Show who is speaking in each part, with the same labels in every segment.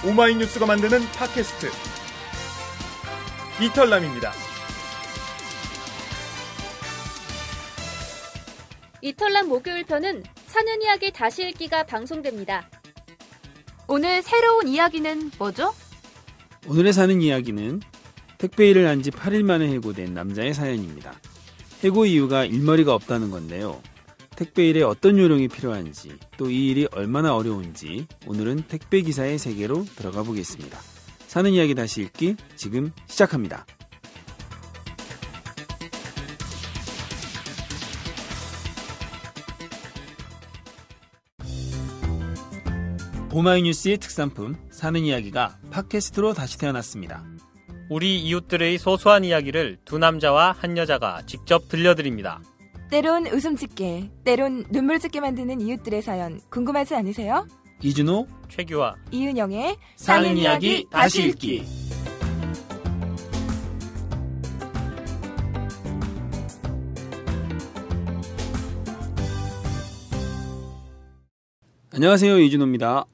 Speaker 1: 오마이뉴스가 만드는 팟캐스트 이털남입니다.
Speaker 2: 이털남 목요일 편은 사는 이야기 다시 읽기가 방송됩니다. 오늘 새로운 이야기는 뭐죠?
Speaker 3: 오늘의 사는 이야기는 택배 일을 한 지 8일 만에 해고된 남자의 사연입니다. 해고 이유가 일머리가 없다는 건데요. 택배 일에 어떤 요령이 필요한지, 또 이 일이 얼마나 어려운지 오늘은 택배 기사의 세계로 들어가 보겠습니다. 사는 이야기 다시 읽기 지금 시작합니다. 오마이뉴스의 특산품 사는 이야기가 팟캐스트로 다시 태어났습니다.
Speaker 4: 우리 이웃들의 소소한 이야기를 두 남자와 한 여자가 직접 들려드립니다.
Speaker 5: 때론 웃음 짓게, 때론 눈물 짓게 만드는 이웃들의 사연 궁금하지 않으세요?
Speaker 3: 이준호,
Speaker 4: 최규화,
Speaker 5: 이은영의
Speaker 3: 사는 이야기 다시 읽기. 안녕하세요, 이준호입니다.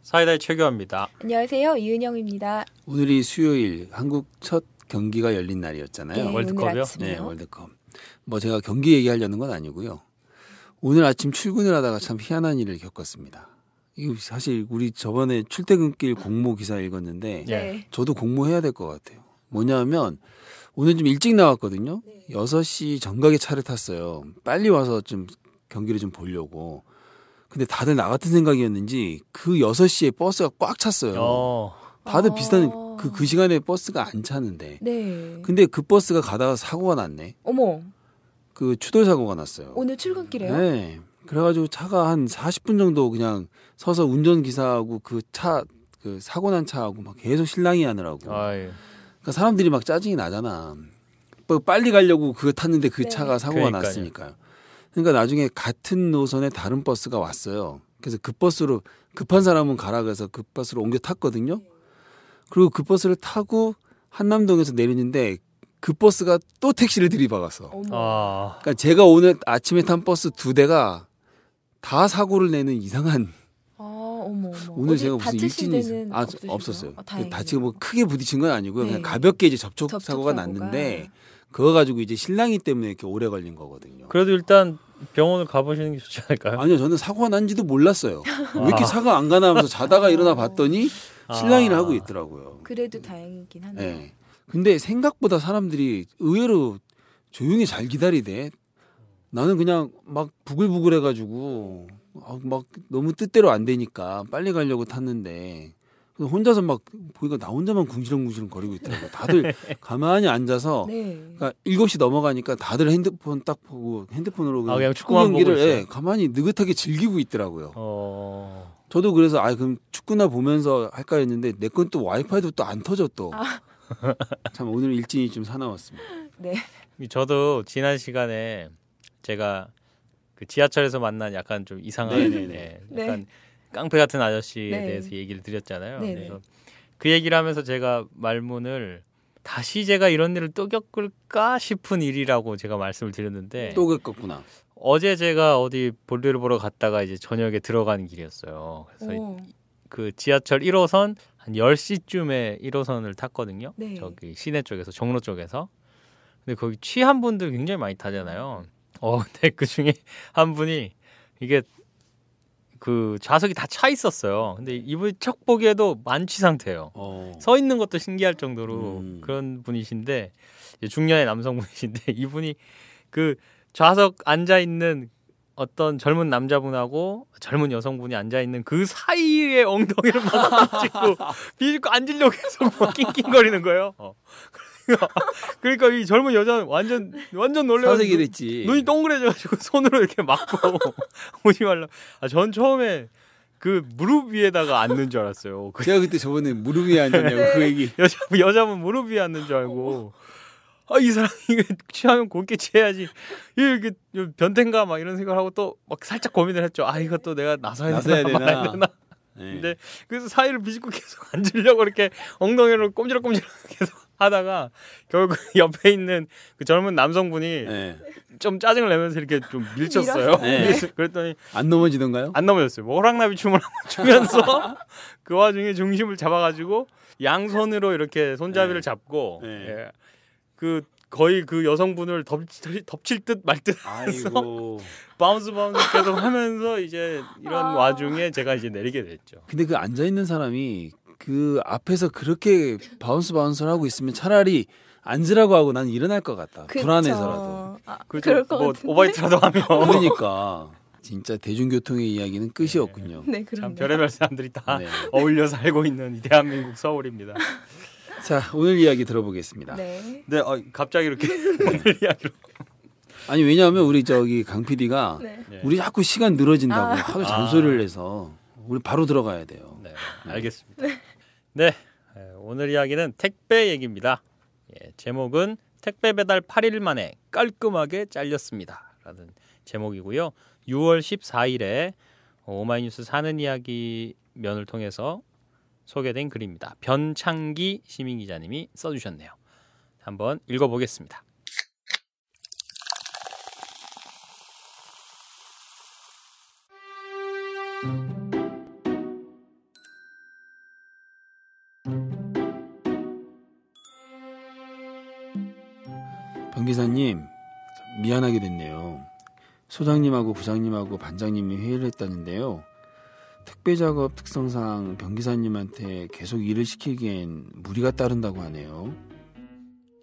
Speaker 4: 사이다의 최규화입니다.
Speaker 5: 안녕하세요, 이은영입니다.
Speaker 3: 오늘이 수요일 한국 첫 경기가 열린 날이었잖아요.
Speaker 5: 네,
Speaker 4: 월드컵이요?
Speaker 5: 오늘 아침에요.
Speaker 3: 네, 월드컵. 뭐 제가 경기 얘기하려는 건 아니고요. 오늘 아침 출근을 하다가 참 희한한 일을 겪었습니다. 이거 사실 우리 저번에 출퇴근길 공모 기사 읽었는데
Speaker 5: 네.
Speaker 3: 저도 공모해야 될 것 같아요. 뭐냐면 오늘 좀 일찍 나왔거든요. 6시 정각에 차를 탔어요. 빨리 와서 좀 경기를 좀 보려고. 근데 다들 나 같은 생각이었는지 그 6시에 버스가 꽉 찼어요. 다들 비슷한 그 시간에 버스가 안 차는데.
Speaker 5: 네.
Speaker 3: 근데 그 버스가 가다가 사고가 났네.
Speaker 5: 어머,
Speaker 3: 그 추돌 사고가 났어요.
Speaker 5: 오늘 출근길에요?
Speaker 3: 네. 그래가지고 차가 한 40분 정도 그냥 서서 운전기사하고 그 사고 난 차하고 막 계속 실랑이 하느라고.
Speaker 4: 아유.
Speaker 3: 그러니까 사람들이 막 짜증이 나잖아. 뭐 빨리 가려고 그거 탔는데 그
Speaker 5: 네.
Speaker 3: 차가 사고가
Speaker 4: 그러니까요.
Speaker 3: 났으니까요. 그러니까 나중에 같은 노선에 다른 버스가 왔어요. 그래서 그 버스로 급한 사람은 가라 그래서 그 버스로 옮겨 탔거든요. 그리고 그 버스를 타고 한남동에서 내리는데 그 버스가 또 택시를 들이박았어.
Speaker 5: 어머.
Speaker 3: 그러니까 제가 오늘 아침에 탄 버스 2대가 다 사고를 내는 이상한.
Speaker 5: 어머.
Speaker 3: 오늘
Speaker 5: 어디
Speaker 3: 제가 무슨
Speaker 5: 다치신
Speaker 3: 일진이
Speaker 5: 데는
Speaker 3: 없었어요.
Speaker 5: 다행이네요.
Speaker 3: 다치고 뭐 크게 부딪힌 건 아니고요.
Speaker 5: 네.
Speaker 3: 그냥 가볍게 이제 접촉
Speaker 5: 접촉
Speaker 3: 사고가
Speaker 5: 사고가.
Speaker 3: 났는데 그거 가지고 이제 실랑이 때문에 이렇게 오래 걸린 거거든요.
Speaker 4: 그래도 일단 병원을 가보시는 게 좋지 않을까요?
Speaker 3: 아니요, 저는 사고가 난지도 몰랐어요. 왜 이렇게 차가 안 가나 하면서 자다가 일어나 봤더니 실랑이를 하고 있더라고요.
Speaker 5: 그래도 다행이긴 하네요.
Speaker 3: 네. 근데 생각보다 사람들이 의외로 조용히 잘 기다리대. 나는 그냥 막 부글부글해가지고 막 너무 뜻대로 안 되니까 빨리 가려고 탔는데 그래서 혼자서 막 보니까 나 혼자만 궁시렁궁시렁 거리고 있더라고요. 다들 가만히 앉아서
Speaker 5: 네.
Speaker 3: 그러니까 7시 넘어가니까 다들 핸드폰 딱 보고 핸드폰으로
Speaker 4: 그냥 축구만 보고
Speaker 3: 경기를
Speaker 4: 있어요.
Speaker 3: 가만히 느긋하게 즐기고 있더라고요.
Speaker 4: 어.
Speaker 3: 저도 그래서 그럼 축구나 보면서 할까 했는데 내 건 또 와이파이도 또 안 터져 또. 참 오늘 일진이 좀 사나웠습니다.
Speaker 5: 네.
Speaker 4: 저도 지난 시간에 제가 그 지하철에서 만난 약간 좀 이상한
Speaker 3: 네네네.
Speaker 4: 약간 깡패 같은 아저씨에
Speaker 5: 네.
Speaker 4: 대해서 얘기를 드렸잖아요.
Speaker 5: 네네.
Speaker 4: 그래서 그 얘기를 하면서 제가 말문을 다시 제가 이런 일을 또 겪을까 싶은 일이라고 제가 말씀을 드렸는데
Speaker 3: 또 겪었구나.
Speaker 4: 어제 제가 어디 볼일을 보러 갔다가 이제 저녁에 들어가는 길이었어요. 그래서
Speaker 5: 오.
Speaker 4: 그 지하철 1호선 한 10시쯤에 1호선을 탔거든요.
Speaker 5: 네.
Speaker 4: 저기 시내 쪽에서 종로 쪽에서. 근데 거기 취한 분들 굉장히 많이 타잖아요. 근데 그 중에 한 분이 이게 그 좌석이 다 차 있었어요. 근데 이분이 척 보기에도 만취 상태예요. 서 있는 것도 신기할 정도로 그런 분이신데 중년의 남성분이신데 이분이 그 좌석 앉아 있는 어떤 젊은 남자분하고 젊은 여성분이 앉아 있는 그 사이에 엉덩이를 막 비집고 앉으려고 계속 막 낑낑거리는 거예요. 그러니까 이 젊은 여자는 완전 놀래가지고
Speaker 3: 사색이 됐지.
Speaker 4: 눈이 동그래져가지고 손으로 이렇게 막고 오지 말라. 전 처음에 그 무릎 위에다가 앉는 줄 알았어요.
Speaker 3: 제가 그때 저번에 무릎 위에 앉았냐고 그 얘기.
Speaker 4: 여자분 무릎 위에 앉는 줄 알고. 이 사람이 취하면 곱게 취해야지. 이게 변태인가 막 이런 생각을 하고 또 막 살짝 고민을 했죠. 이것도 내가 나서야 되나 말아야 되나.
Speaker 3: 네.
Speaker 4: 근데 그래서 사이를 비집고 계속 앉으려고 이렇게 ong덩이를 꼼지락꼼지락 계속 하다가 결국 옆에 있는 그 젊은 남성분이
Speaker 3: 네.
Speaker 4: 좀 짜증을 내면서 이렇게 좀 밀쳤어요.
Speaker 3: 네.
Speaker 4: 그랬더니
Speaker 3: 안 넘어지던가요?
Speaker 4: 안 넘어졌어요. 뭐 호랑나비 춤을 한번 추면서 그 와중에 중심을 잡아가지고 양손으로 이렇게 손잡이를 잡고
Speaker 3: 네.
Speaker 4: 예. 그 거의 그 여성분을 덮칠 듯 말 듯 해서
Speaker 3: 아이고.
Speaker 4: 바운스 계속 하면서 이제 이런 와중에 제가 이제 내리게 됐죠.
Speaker 3: 근데 그 앉아 있는 사람이 그 앞에서 그렇게 바운스를 하고 있으면 차라리 앉으라고 하고 난 일어날 것 같다.
Speaker 5: 그쵸.
Speaker 3: 불안해서라도.
Speaker 5: 그럴 것
Speaker 4: 뭐
Speaker 5: 같은데.
Speaker 4: 오바이트라도 하면
Speaker 3: 그러니까 진짜 대중교통의 이야기는 끝이 없군요.
Speaker 5: 네,
Speaker 4: 참
Speaker 5: 그럼요.
Speaker 4: 별의별 사람들이 다
Speaker 3: 네.
Speaker 4: 어울려 살고 있는 이 대한민국 서울입니다.
Speaker 3: 자, 오늘 이야기 들어보겠습니다.
Speaker 5: 네.
Speaker 4: 네, 갑자기 이렇게 오늘 이야기로.
Speaker 3: 아니 왜냐하면 우리 저기 강 PD가
Speaker 5: 네.
Speaker 4: 네.
Speaker 3: 우리 자꾸 시간 늘어진다고 하도 잔소리를 해서 우리 바로 들어가야 돼요.
Speaker 4: 네, 알겠습니다. 네, 오늘 이야기는 택배 얘기입니다. 예, 제목은 택배 배달 8일 만에 깔끔하게 잘렸습니다. 라는 제목이고요. 6월 14일에 오마이뉴스 사는 이야기 면을 통해서 소개된 글입니다. 변창기 시민기자님이 써주셨네요. 한번 읽어보겠습니다.
Speaker 3: 방 기사님 미안하게 됐네요. 소장님하고 부장님하고 반장님이 회의를 했다는데요. 택배 작업 특성상 병 기사님한테 계속 일을 시키기엔 무리가 따른다고 하네요.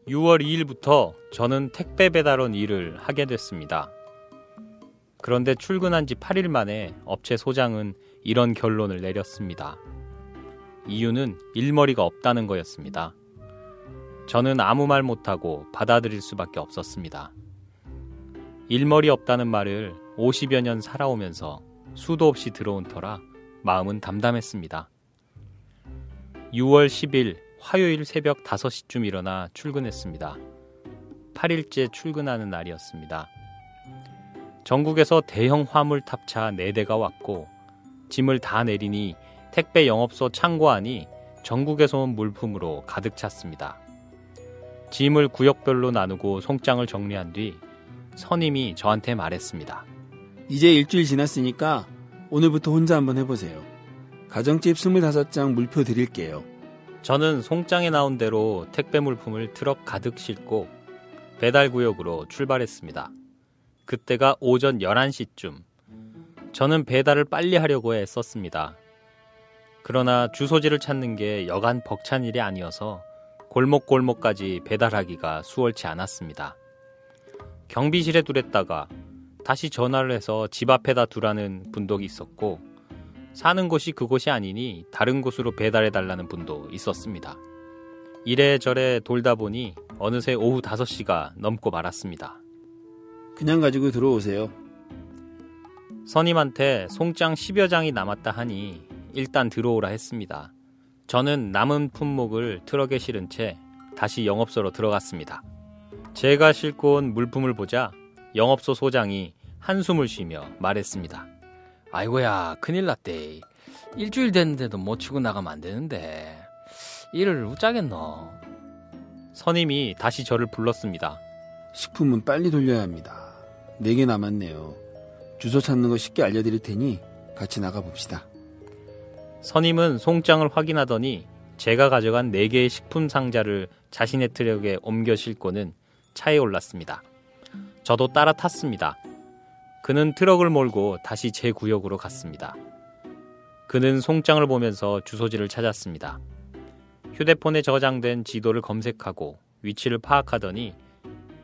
Speaker 4: 6월 2일부터 저는 택배 배달원 일을 하게 됐습니다. 그런데 출근한 지 8일 만에 업체 소장은 이런 결론을 내렸습니다. 이유는 일머리가 없다는 거였습니다. 저는 아무 말 못하고 받아들일 수밖에 없었습니다. 일머리 없다는 말을 50여 년 살아오면서 수도 없이 들어온 터라 마음은 담담했습니다. 6월 10일 화요일 새벽 5시쯤 일어나 출근했습니다. 8일째 출근하는 날이었습니다. 전국에서 대형 화물 탑차 4대가 왔고 짐을 다 내리니 택배 영업소 창고 안이 전국에서 온 물품으로 가득 찼습니다. 짐을 구역별로 나누고 송장을 정리한 뒤 선임이 저한테 말했습니다.
Speaker 3: 이제 일주일 지났으니까 오늘부터 혼자 한번 해보세요. 가정집 25장 물표 드릴게요.
Speaker 4: 저는 송장에 나온 대로 택배 물품을 트럭 가득 싣고 배달구역으로 출발했습니다. 그때가 오전 11시쯤. 저는 배달을 빨리 하려고 애썼습니다. 그러나 주소지를 찾는 게 여간 벅찬 일이 아니어서 골목골목까지 배달하기가 수월치 않았습니다. 경비실에 두랬다가 다시 전화를 해서 집 앞에다 두라는 분도 있었고 사는 곳이 그곳이 아니니 다른 곳으로 배달해달라는 분도 있었습니다. 이래저래 돌다 보니 어느새 오후 5시가 넘고 말았습니다.
Speaker 3: 그냥 가지고 들어오세요.
Speaker 4: 선임한테 송장 10여 장이 남았다 하니 일단 들어오라 했습니다. 저는 남은 품목을 트럭에 실은 채 다시 영업소로 들어갔습니다. 제가 싣고 온 물품을 보자 영업소 소장이 한숨을 쉬며 말했습니다. 아이고야, 큰일 났대. 일주일 됐는데도 못 치고 나가면 안 되는데 일을 어쩌겠노. 선임이 다시 저를 불렀습니다.
Speaker 3: 식품은 빨리 돌려야 합니다. 4개 남았네요. 주소 찾는 거 쉽게 알려드릴 테니 같이 나가봅시다.
Speaker 4: 선임은 송장을 확인하더니 제가 가져간 4개의 식품 상자를 자신의 트럭에 옮겨 싣고는 차에 올랐습니다. 저도 따라 탔습니다. 그는 트럭을 몰고 다시 제 구역으로 갔습니다. 그는 송장을 보면서 주소지를 찾았습니다. 휴대폰에 저장된 지도를 검색하고 위치를 파악하더니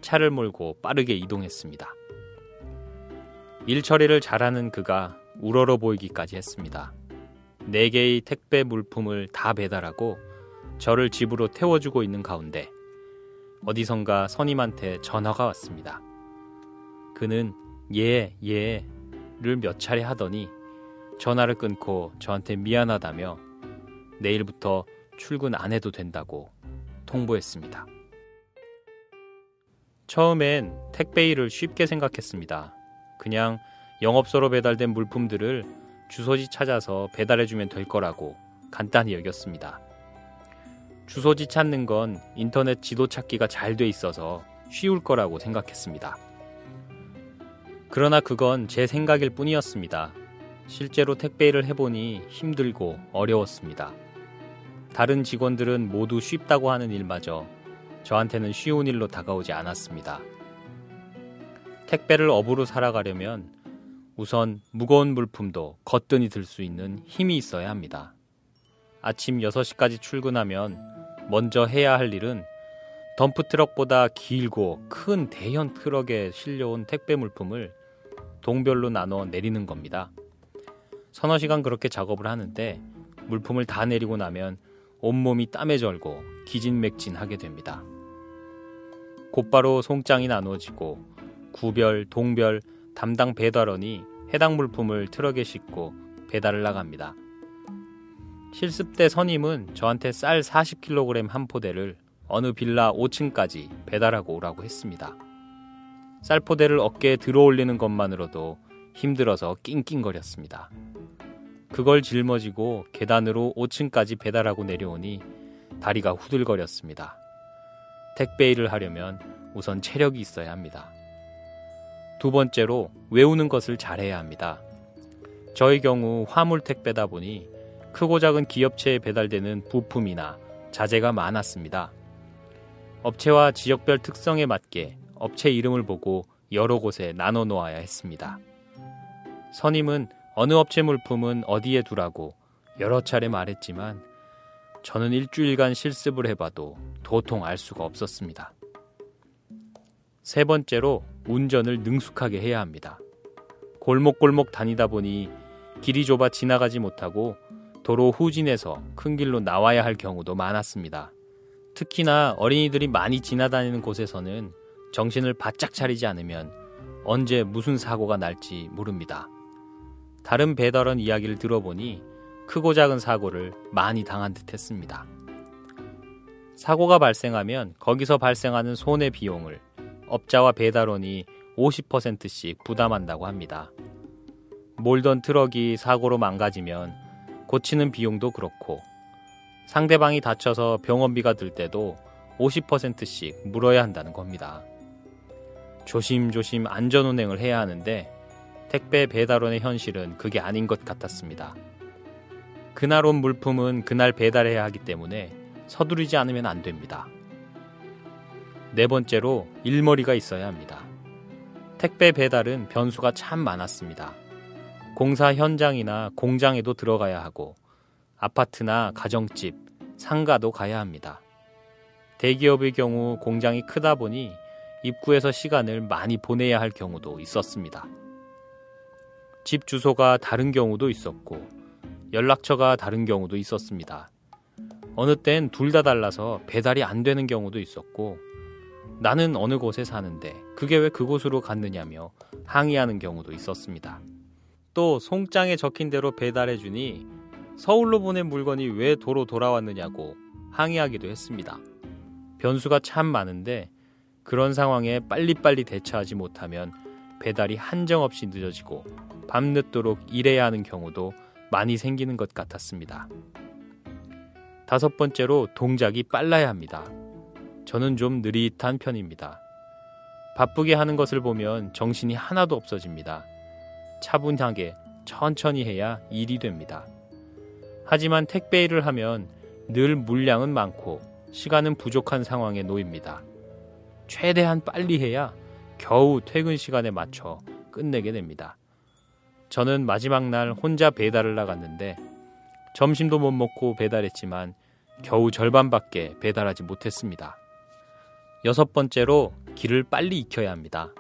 Speaker 4: 차를 몰고 빠르게 이동했습니다. 일 처리를 잘하는 그가 우러러 보이기까지 했습니다. 4개의 택배 물품을 다 배달하고 저를 집으로 태워주고 있는 가운데 어디선가 선임한테 전화가 왔습니다. 그는 예를 몇 차례 하더니 전화를 끊고 저한테 미안하다며 내일부터 출근 안 해도 된다고 통보했습니다. 처음엔 택배 일을 쉽게 생각했습니다. 그냥 영업소로 배달된 물품들을 주소지 찾아서 배달해주면 될 거라고 간단히 여겼습니다. 주소지 찾는 건 인터넷 지도 찾기가 잘 돼 있어서 쉬울 거라고 생각했습니다. 그러나 그건 제 생각일 뿐이었습니다. 실제로 택배일을 해보니 힘들고 어려웠습니다. 다른 직원들은 모두 쉽다고 하는 일마저 저한테는 쉬운 일로 다가오지 않았습니다. 택배를 업으로 살아가려면 우선 무거운 물품도 거뜬히 들 수 있는 힘이 있어야 합니다. 아침 6시까지 출근하면 먼저 해야 할 일은 덤프트럭보다 길고 큰 대형 트럭에 실려온 택배 물품을 동별로 나눠 내리는 겁니다. 서너 시간 그렇게 작업을 하는데 물품을 다 내리고 나면 온몸이 땀에 절고 기진맥진하게 됩니다. 곧바로 송장이 나눠지고 구별, 동별, 담당 배달원이 해당 물품을 트럭에 싣고 배달을 나갑니다. 실습 때 선임은 저한테 쌀 40kg 한 포대를 어느 빌라 5층까지 배달하고 오라고 했습니다. 쌀 포대를 어깨에 들어올리는 것만으로도 힘들어서 낑낑거렸습니다. 그걸 짊어지고 계단으로 5층까지 배달하고 내려오니 다리가 후들거렸습니다. 택배 일을 하려면 우선 체력이 있어야 합니다. 두 번째로 외우는 것을 잘해야 합니다. 저의 경우 화물 택배다 보니 크고 작은 기업체에 배달되는 부품이나 자재가 많았습니다. 업체와 지역별 특성에 맞게 업체 이름을 보고 여러 곳에 나눠 놓아야 했습니다. 선임은 어느 업체 물품은 어디에 두라고 여러 차례 말했지만 저는 일주일간 실습을 해봐도 도통 알 수가 없었습니다. 세 번째로 운전을 능숙하게 해야 합니다. 골목골목 다니다 보니 길이 좁아 지나가지 못하고 도로 후진해서 큰 길로 나와야 할 경우도 많았습니다. 특히나 어린이들이 많이 지나다니는 곳에서는 정신을 바짝 차리지 않으면 언제 무슨 사고가 날지 모릅니다. 다른 배달원 이야기를 들어보니 크고 작은 사고를 많이 당한 듯 했습니다. 사고가 발생하면 거기서 발생하는 손해 비용을 업자와 배달원이 50%씩 부담한다고 합니다. 몰던 트럭이 사고로 망가지면 고치는 비용도 그렇고 상대방이 다쳐서 병원비가 들 때도 50%씩 물어야 한다는 겁니다. 조심조심 안전운행을 해야 하는데 택배 배달원의 현실은 그게 아닌 것 같았습니다. 그날 온 물품은 그날 배달해야 하기 때문에 서두르지 않으면 안 됩니다. 네 번째로 일머리가 있어야 합니다. 택배 배달은 변수가 참 많았습니다. 공사 현장이나 공장에도 들어가야 하고 아파트나 가정집, 상가도 가야 합니다. 대기업의 경우 공장이 크다 보니 입구에서 시간을 많이 보내야 할 경우도 있었습니다. 집 주소가 다른 경우도 있었고 연락처가 다른 경우도 있었습니다. 어느 땐 둘 다 달라서 배달이 안 되는 경우도 있었고 나는 어느 곳에 사는데 그게 왜 그곳으로 갔느냐며 항의하는 경우도 있었습니다. 또 송장에 적힌 대로 배달해주니 서울로 보낸 물건이 왜 도로 돌아왔느냐고 항의하기도 했습니다. 변수가 참 많은데 그런 상황에 빨리빨리 대처하지 못하면 배달이 한정없이 늦어지고 밤늦도록 일해야 하는 경우도 많이 생기는 것 같았습니다. 다섯 번째로 동작이 빨라야 합니다. 저는 좀 느릿한 편입니다. 바쁘게 하는 것을 보면 정신이 하나도 없어집니다. 차분하게 천천히 해야 일이 됩니다. 하지만 택배 일을 하면 늘 물량은 많고 시간은 부족한 상황에 놓입니다. 최대한 빨리 해야 겨우 퇴근 시간에 맞춰 끝내게 됩니다. 저는 마지막 날 혼자 배달을 나갔는데 점심도 못 먹고 배달했지만 겨우 절반밖에 배달하지 못했습니다. 여섯 번째로 길을 빨리 익혀야 합니다.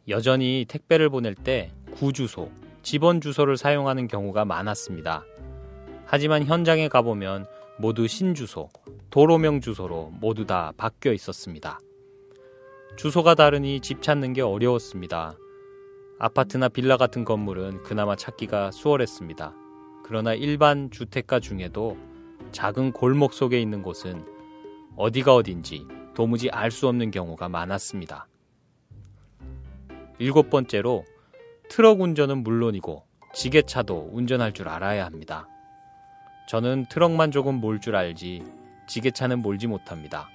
Speaker 4: 여전히 택배를 보낼 때 구주소, 집원 주소를 사용하는 경우가 많았습니다. 하지만 현장에 가보면 모두 신주소, 도로명 주소로 모두 다 바뀌어 있었습니다. 주소가 다르니 집 찾는 게 어려웠습니다. 아파트나 빌라 같은 건물은 그나마 찾기가 수월했습니다. 그러나 일반 주택가 중에도 작은 골목 속에 있는 곳은 어디가 어딘지 도무지 알 수 없는 경우가 많았습니다. 일곱 번째로 트럭 운전은 물론이고 지게차도 운전할 줄 알아야 합니다. 저는 트럭만 조금 몰 줄 알지 지게차는 몰지 못합니다.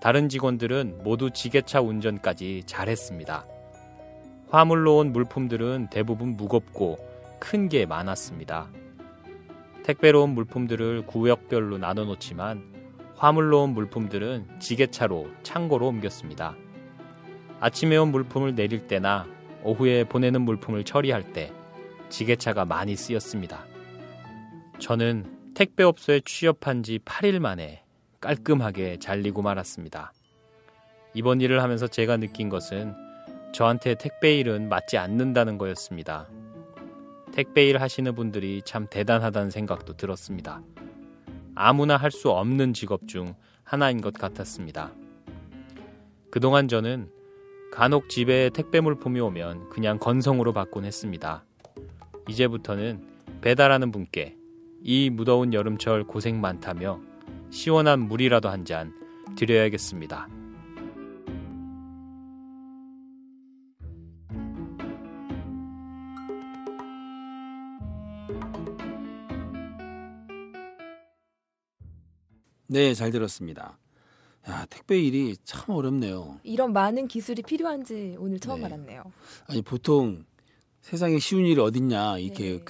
Speaker 4: 다른 직원들은 모두 지게차 운전까지 잘했습니다. 화물로 온 물품들은 대부분 무겁고 큰 게 많았습니다. 택배로 온 물품들을 구역별로 나눠 놓지만 화물로 온 물품들은 지게차로 창고로 옮겼습니다. 아침에 온 물품을 내릴 때나 오후에 보내는 물품을 처리할 때 지게차가 많이 쓰였습니다. 저는 택배업소에 취업한 지 8일 만에 깔끔하게 잘리고 말았습니다. 이번 일을 하면서 제가 느낀 것은 저한테 택배 일은 맞지 않는다는 거였습니다. 택배 일 하시는 분들이 참 대단하다는 생각도 들었습니다. 아무나 할 수 없는 직업 중 하나인 것 같았습니다. 그동안 저는 간혹 집에 택배 물품이 오면 그냥 건성으로 받곤 했습니다. 이제부터는 배달하는 분께 이 무더운 여름철 고생 많다며 시원한 물이라도 한 잔 드려야겠습니다.
Speaker 3: 네, 잘 들었습니다. 야, 택배 일이 참 어렵네요.
Speaker 5: 이런 많은 기술이 필요한지 오늘 처음
Speaker 3: 네.
Speaker 5: 알았네요.
Speaker 3: 아니 보통 세상에 쉬운 일이 어딨냐 이렇게
Speaker 5: 네.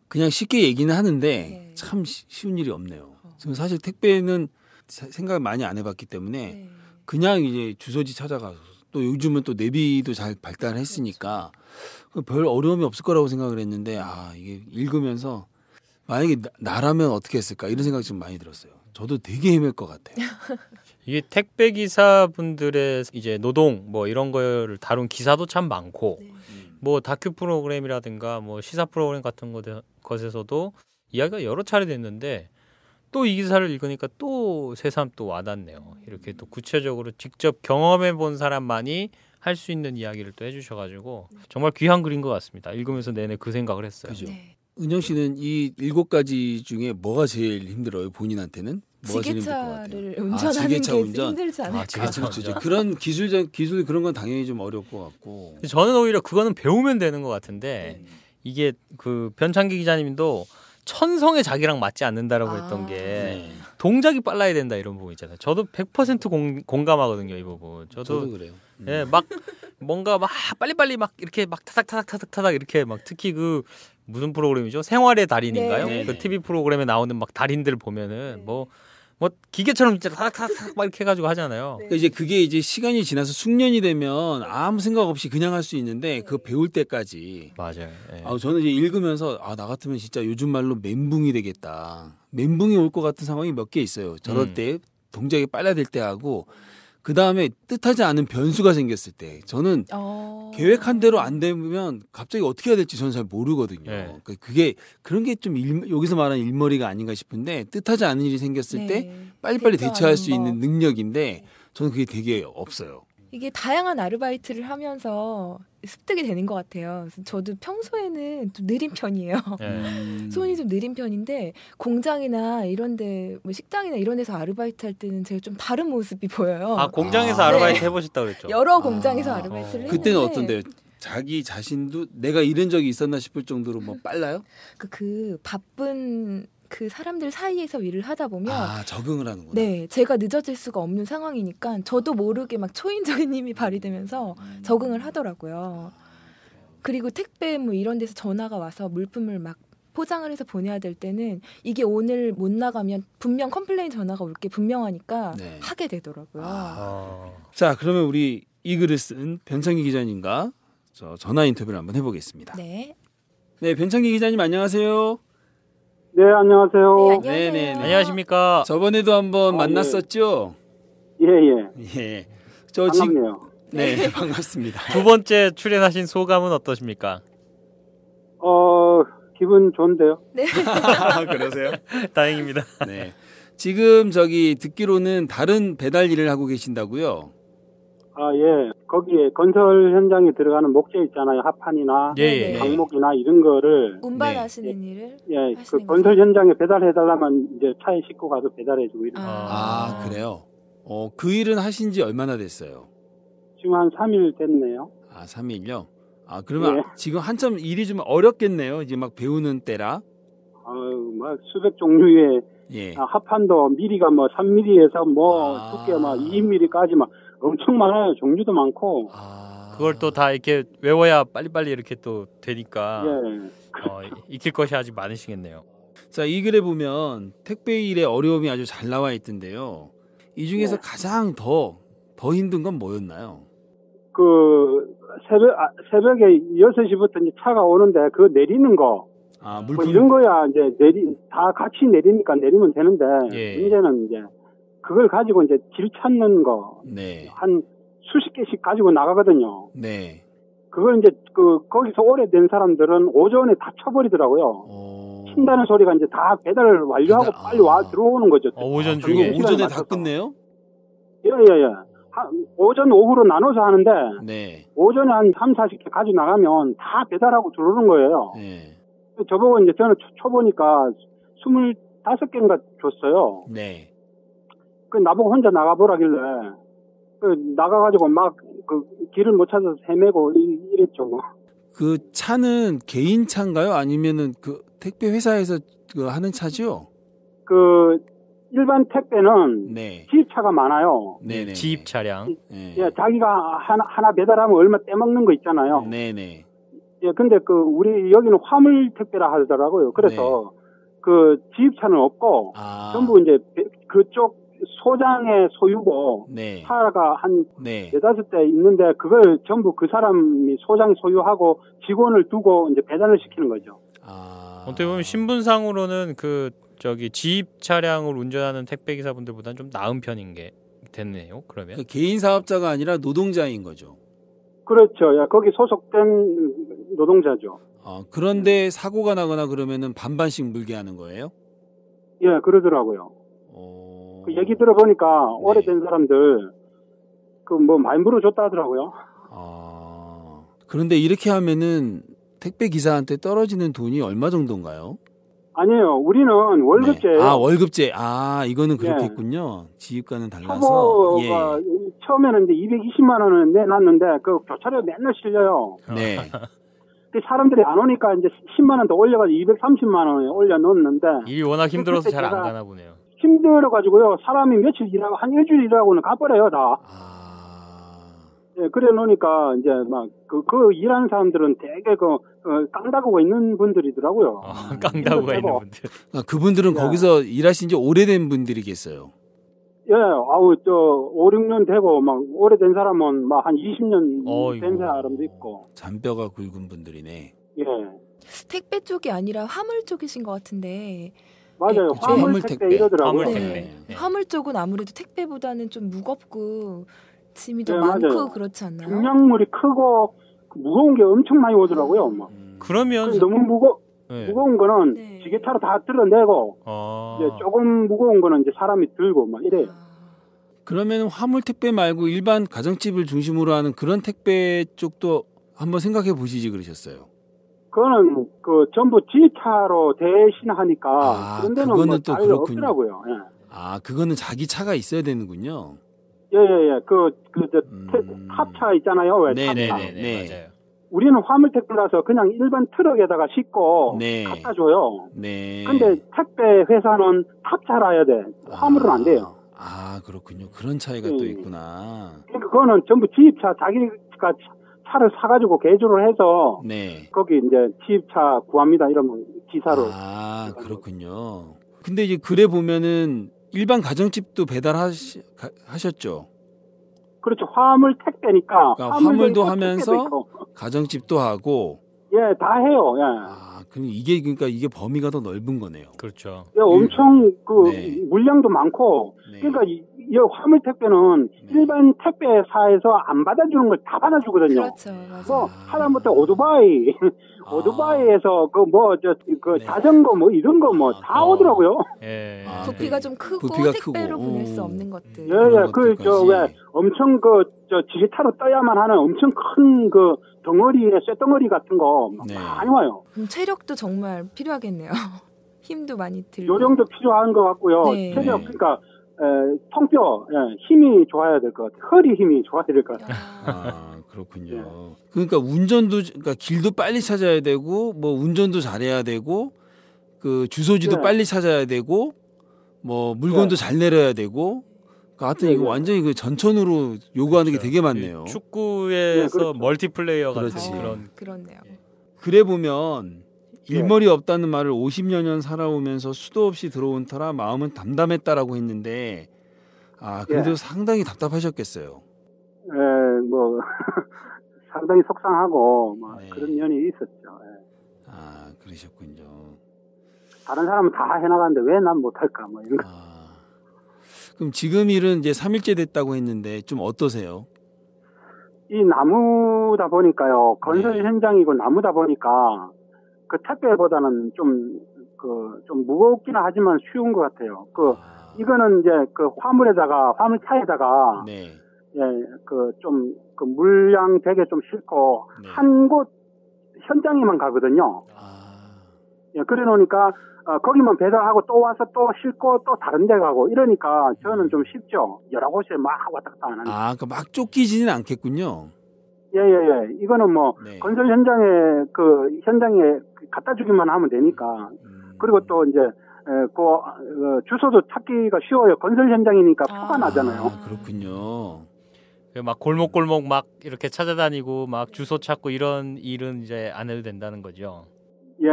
Speaker 3: 그냥 쉽게 얘기는 하는데
Speaker 5: 네.
Speaker 3: 참 쉬운 일이 없네요. 저는 사실 택배는 생각을 많이 안 해봤기 때문에
Speaker 5: 네.
Speaker 3: 그냥 이제 주소지 찾아가서 또 요즘은 또 내비도 잘 발달했으니까 별 어려움이 없을 거라고 생각을 했는데 이게 읽으면서 만약에 나라면 어떻게 했을까 이런 생각이 좀 많이 들었어요. 저도 되게 헤맬 것 같아요.
Speaker 4: 이게 택배 기사분들의 이제 노동 뭐 이런 거를 다룬 기사도 참 많고
Speaker 5: 네.
Speaker 4: 뭐 다큐 프로그램이라든가 뭐 시사 프로그램 같은 것에서도 이야기가 여러 차례 됐는데 또 이 기사를 읽으니까 또 새삼 또 와닿네요. 이렇게 또 구체적으로 직접 경험해 본 사람만이 할 수 있는 이야기를 또 해주셔가지고 정말 귀한 글인 것 같습니다. 읽으면서 내내 그 생각을 했어요.
Speaker 3: 그죠?
Speaker 5: 네.
Speaker 3: 은영 씨는 이 7가지 중에 뭐가 제일 힘들어요? 본인한테는? 뭐가 제일 힘들 것 같아요?
Speaker 5: 지게차를 운전하는
Speaker 3: 지게차
Speaker 5: 게
Speaker 3: 운전?
Speaker 5: 힘들지 않을까?
Speaker 4: 지게차
Speaker 3: 그렇죠.
Speaker 4: 운전.
Speaker 3: 그런 기술 그런 건 당연히 좀 어려울 것 같고.
Speaker 4: 근데 저는 오히려 그거는 배우면 되는 것 같은데 이게 그 변창기 기자님도 천성에 자기랑 맞지 않는다라고 했던 게
Speaker 3: 네.
Speaker 4: 동작이 빨라야 된다 이런 부분 있잖아요. 저도 100% 공감하거든요 이 부분.
Speaker 3: 저도 그래요.
Speaker 4: 예, 막 뭔가 막 빨리빨리 막 이렇게 막 타닥타닥 이렇게 막 특히 그 무슨 프로그램이죠? 생활의 달인인가요?
Speaker 3: 네.
Speaker 4: 그
Speaker 3: 네.
Speaker 4: TV 프로그램에 나오는 막 달인들 보면은 뭐 기계처럼 진짜 타닥타닥 막 이렇게 해가지고 하잖아요.
Speaker 3: 그러니까 이제 그게 이제 시간이 지나서 숙련이 되면 아무 생각 없이 그냥 할 수 있는데 그거 배울 때까지.
Speaker 4: 맞아요. 예.
Speaker 3: 저는 이제 읽으면서 나 같으면 진짜 요즘 말로 멘붕이 되겠다. 멘붕이 올 것 같은 상황이 몇 개 있어요. 저럴 때 동작이 빨라야 될 때 하고 그 다음에 뜻하지 않은 변수가 생겼을 때 저는 계획한 대로 안 되면 갑자기 어떻게 해야 될지 저는 잘 모르거든요.
Speaker 4: 네.
Speaker 3: 그러니까 그게 그런 게 좀 여기서 말하는 일머리가 아닌가 싶은데 뜻하지 않은 일이 생겼을 때 빨리빨리 대처할 수 있는 능력인데 저는 그게 되게 없어요.
Speaker 5: 이게 다양한 아르바이트를 하면서 습득이 되는 것 같아요. 그래서 저도 평소에는 좀 느린 편이에요.
Speaker 4: 예.
Speaker 5: 손이 좀 느린 편인데 공장이나 이런데 뭐 식당이나 이런 데서 아르바이트 할 때는 제가 좀 다른 모습이 보여요.
Speaker 4: 공장에서
Speaker 3: 아,
Speaker 4: 아르바이트
Speaker 5: 네.
Speaker 4: 해보셨다고 그랬죠?
Speaker 5: 여러 공장에서
Speaker 3: 아.
Speaker 5: 아르바이트를 했는데
Speaker 3: 그때는 어떤데요? 자기 자신도 내가 이런 적이 있었나 싶을 정도로 뭐 빨라요?
Speaker 5: 그 바쁜 그 사람들 사이에서 일을 하다 보면
Speaker 3: 적응을 하는구나.
Speaker 5: 네, 제가 늦어질 수가 없는 상황이니까 저도 모르게 막 초인적인 힘이 발휘되면서 적응을 하더라고요. 그리고 택배 뭐 이런 데서 전화가 와서 물품을 막 포장을 해서 보내야 될 때는 이게 오늘 못 나가면 분명 컴플레인 전화가 올 게 분명하니까
Speaker 3: 네.
Speaker 5: 하게 되더라고요.
Speaker 3: 자, 그러면 우리 이 글을 쓴 변창기 기자님과 전화 인터뷰를 한번 해보겠습니다.
Speaker 5: 네.
Speaker 3: 네, 변창기 기자님 안녕하세요.
Speaker 6: 네, 안녕하세요.
Speaker 5: 네, 안녕하세요.
Speaker 3: 네네.
Speaker 4: 안녕하십니까?
Speaker 3: 저번에도 한번
Speaker 6: 네.
Speaker 3: 만났었죠?
Speaker 6: 예, 예.
Speaker 3: 예. 저 지금
Speaker 6: 반갑네요.
Speaker 3: 네, 반갑습니다.
Speaker 4: 두 번째 출연하신 소감은 어떠십니까?
Speaker 6: 기분 좋은데요?
Speaker 3: 그러세요?
Speaker 4: 다행입니다.
Speaker 3: 네. 지금 듣기로는 다른 배달 일을 하고 계신다고요?
Speaker 6: 예. 거기에 건설 현장에 들어가는 목재 있잖아요. 하판이나
Speaker 4: 예,
Speaker 5: 네.
Speaker 6: 강목이나 이런 거를
Speaker 5: 운반하시는 일을
Speaker 6: 예, 그
Speaker 5: 하시는
Speaker 6: 건설
Speaker 5: 거죠?
Speaker 6: 현장에 배달해달라면 이제 차에 싣고 가서 배달해주고 이런.
Speaker 3: 그래요? 그 일은 하신 지 얼마나 됐어요?
Speaker 6: 지금 한 3일 됐네요.
Speaker 3: 3일요? 그러면
Speaker 6: 예.
Speaker 3: 지금 한참 일이 좀 어렵겠네요. 이제 막 배우는 때라.
Speaker 6: 막 수백 종류의
Speaker 3: 예.
Speaker 6: 하판도 미리가 뭐 3mm에서 뭐 두께 막 20mm까지 막 엄청 많아요. 종류도 많고.
Speaker 4: 그걸 또 다 이렇게 외워야 빨리빨리 이렇게 또 되니까
Speaker 6: 예.
Speaker 4: 익힐 것이 아직 많으시겠네요.
Speaker 3: 자, 이 글에 보면 택배 일의 어려움이 아주 잘 나와 있던데요. 이 중에서
Speaker 6: 네.
Speaker 3: 가장 더 힘든 건 뭐였나요?
Speaker 6: 그 새벽에 6시부터 이제 차가 오는데 그 내리는 거
Speaker 3: 아,
Speaker 6: 뭐 이런 거야 이제 다 같이 내리니까 내리면 되는데
Speaker 4: 예.
Speaker 6: 문제는 이제 그걸 가지고 이제 길 찾는 거
Speaker 3: 네.
Speaker 6: 한 수십 개씩 가지고 나가거든요.
Speaker 3: 네.
Speaker 6: 그걸 이제 거기서 오래된 사람들은 오전에 다 쳐버리더라고요. 친다는 소리가 이제 다 배달을 완료하고
Speaker 3: 배달,
Speaker 6: 빨리 와 들어오는 거죠.
Speaker 4: 오전
Speaker 3: 그리고
Speaker 4: 중에.
Speaker 3: 오전에 다
Speaker 6: 맞춰서.
Speaker 3: 끝내요?
Speaker 6: 예예예. 오전 오후로 나눠서 하는데
Speaker 3: 네.
Speaker 6: 오전에 한 3, 40개 가지고 나가면 다 배달하고 들어오는 거예요.
Speaker 3: 네.
Speaker 6: 저보고 이제 저는 쳐보니까 25개인가 줬어요.
Speaker 3: 네.
Speaker 6: 그 나보고 혼자 나가보라길래 나가가지고 막 그 길을 못 찾아서 헤매고 이랬죠 뭐.
Speaker 3: 그 차는 개인 차인가요? 아니면은 그 택배 회사에서 그 하는 차죠?
Speaker 6: 그 일반 택배는
Speaker 3: 네.
Speaker 6: 지입차가 많아요.
Speaker 3: 네네.
Speaker 4: 지입 차량.
Speaker 3: 네.
Speaker 6: 예, 자기가 하나 배달하면 얼마 떼먹는 거 있잖아요.
Speaker 3: 네네.
Speaker 6: 예, 근데 우리 여기는 화물 택배라 하더라고요. 그래서 그 지입차는 없고 전부 이제 그쪽 소장의 소유고
Speaker 3: 네.
Speaker 6: 차가 한
Speaker 3: 네.
Speaker 6: 4-5대 있는데 그걸 전부 그 사람이 소장이 소유하고 직원을 두고 이제 배달을 시키는 거죠.
Speaker 4: 어떻게 보면 신분상으로는 지입 차량을 운전하는 택배 기사분들보다는 좀 나은 편인 게 됐네요. 그러면
Speaker 3: 그 개인 사업자가 아니라 노동자인 거죠.
Speaker 6: 그렇죠. 야, 거기 소속된 노동자죠.
Speaker 3: 그런데 사고가 나거나 그러면은 반반씩 물게 하는 거예요?
Speaker 6: 예, 그러더라고요. 그 얘기 들어보니까 오래된 사람들 뭐 많이 물어줬다 하더라고요.
Speaker 3: 그런데 이렇게 하면은 택배 기사한테 떨어지는 돈이 얼마 정도인가요?
Speaker 6: 아니에요. 우리는 월급제예요.
Speaker 3: 네. 월급제. 이거는 그렇겠군요. 지입과는 달라서.
Speaker 6: 초보가 처음에는 이제 220만 원을 내놨는데 그 교차료 맨날 실려요.
Speaker 3: 네.
Speaker 6: 그 사람들이 안 오니까 이제 10만 원 더 올려가지고 230만 원에 올려놓는데
Speaker 4: 일이 워낙 힘들어서 잘 안 가나 보네요.
Speaker 6: 힘들어가지고요. 사람이 며칠 일하고 한 일주일 일하고는 가버려요 다. 예, 그래 놓으니까 이제 막 그 일하는 사람들은 되게 깡다구가 있는 분들이더라고요.
Speaker 4: 깡다구가 있는 분들.
Speaker 3: 그분들은 거기서 일하신 지 오래된 분들이겠어요.
Speaker 6: 예, 5, 6년 되고 막 오래된 사람은 막 한 20년 된 사람도 있고.
Speaker 3: 잔뼈가 굵은 분들이네.
Speaker 6: 예.
Speaker 5: 택배 쪽이 아니라 화물 쪽이신 것 같은데.
Speaker 6: 맞아요.
Speaker 5: 네,
Speaker 6: 화물 택배 이러더라고요.
Speaker 5: 네. 화물 쪽은 아무래도 택배보다는 좀 무겁고 짐이 더
Speaker 6: 네,
Speaker 5: 많고
Speaker 6: 맞아요.
Speaker 5: 그렇지 않나요?
Speaker 6: 중량물이 크고 무거운 게 엄청 많이 오더라고요. 막.
Speaker 4: 그러면
Speaker 6: 너무 무거운 거는 지게차로 다 들어내고 이제 조금 무거운 거는 이제 사람이 들고 막 이래요.
Speaker 3: 그러면 화물 택배 말고 일반 가정집을 중심으로 하는 그런 택배 쪽도 한번 생각해 보시지 그러셨어요.
Speaker 6: 그거는 전부 지차로 대신하니까 그런 데는
Speaker 3: 그거는 또 그렇군요.
Speaker 6: 없더라고요. 예.
Speaker 3: 그거는 자기 차가 있어야 되는군요.
Speaker 6: 예예예. 탑차 있잖아요. 왜 탑차.
Speaker 3: 네네네.
Speaker 4: 맞아요.
Speaker 6: 우리는 화물 택배라서 그냥 일반 트럭에다가 싣고 갖다 줘요.
Speaker 3: 네.
Speaker 6: 근데 택배 회사는 탑차라 해야 돼. 화물은 안 돼요.
Speaker 3: 그렇군요. 그런 차이가 또 있구나.
Speaker 6: 그러니까 그거는 전부 지입차 자기가 차를 사가지고 개조를 해서 거기 이제 지입차 구합니다. 이러면 기사로.
Speaker 3: 그렇군요. 근데 이제 글에 보면은 일반 가정집도 배달하셨죠?
Speaker 6: 그렇죠. 화물 택배니까.
Speaker 3: 화물도 하면서 가정집도 하고.
Speaker 6: 예, 다 해요. 예.
Speaker 3: 그럼 그러니까 이게 범위가 더 넓은 거네요.
Speaker 4: 그렇죠.
Speaker 6: 예, 엄청 물량도 많고. 그러니까 이 화물 택배는 일반 택배사에서 안 받아주는 걸 다 받아주거든요.
Speaker 5: 그렇죠. 맞아요.
Speaker 6: 하다못해 오토바이에서 자전거 뭐 이런 거 뭐 다 오더라고요.
Speaker 4: 예.
Speaker 5: 부피가 좀 크고
Speaker 3: 부피가
Speaker 5: 택배로
Speaker 3: 크고.
Speaker 5: 보낼 수 없는 것들.
Speaker 6: 왜 엄청 지게차로 떠야만 하는 엄청 큰 덩어리에 쇠덩어리 같은 거 많이 와요.
Speaker 5: 그럼 체력도 정말 필요하겠네요. 힘도 많이 들고.
Speaker 6: 요령도 필요한 것 같고요. 체력 그러니까 통뼈 힘이 좋아야 될 것 같아요. 허리 힘이 좋아야 될 것 같아요.
Speaker 3: 그렇군요. 그러니까 그러니까 길도 빨리 찾아야 되고 뭐 운전도 잘해야 되고 그 주소지도 빨리 찾아야 되고 뭐 물건도 잘 내려야 되고 하여튼 이거 완전히 그 전천후로 요구하는 게 되게 많네요.
Speaker 4: 축구에서
Speaker 6: 그렇죠.
Speaker 4: 멀티플레이어 같은
Speaker 3: 그렇지.
Speaker 4: 그런
Speaker 5: 그렇네요.
Speaker 3: 그래 보면 일머리 없다는 말을 50여 년 살아오면서 수도 없이 들어온 터라 마음은 담담했다라고 했는데 그래도 상당히 답답하셨겠어요.
Speaker 6: 뭐 상당히 속상하고 뭐
Speaker 3: 네.
Speaker 6: 그런 면이 있었죠.
Speaker 3: 그러셨군요.
Speaker 6: 다른 사람은 다 해나가는데 왜 난 못할까 뭐 이런 거.
Speaker 3: 그럼 지금 일은 이제 3일째 됐다고 했는데 좀 어떠세요?
Speaker 6: 이 나무다 보니까요. 건설 현장이고 나무다 보니까 그 택배보다는 좀 무겁기는 하지만 쉬운 것 같아요. 이거는 이제 그 화물차에다가
Speaker 3: 네.
Speaker 6: 그 물량 되게 좀 싣고
Speaker 3: 네.
Speaker 6: 한 곳 현장에만 가거든요. 그래 놓으니까 거기만 배달하고 또 와서 또 싣고 또 다른 데 가고 이러니까 저는 좀 쉽죠. 여러 곳에 막 왔다 갔다 안 하니까.
Speaker 3: 그러니까 막 쫓기지는 않겠군요.
Speaker 6: 예. 이거는 뭐
Speaker 3: 네.
Speaker 6: 건설 현장에 현장에 갖다 주기만 하면 되니까. 그리고 또 이제 주소도 찾기가 쉬워요. 건설 현장이니까 표가 나잖아요.
Speaker 3: 그렇군요.
Speaker 4: 막 골목골목 막 이렇게 찾아다니고 막 주소 찾고 이런 일은 이제 안 해도 된다는 거죠.
Speaker 6: 예.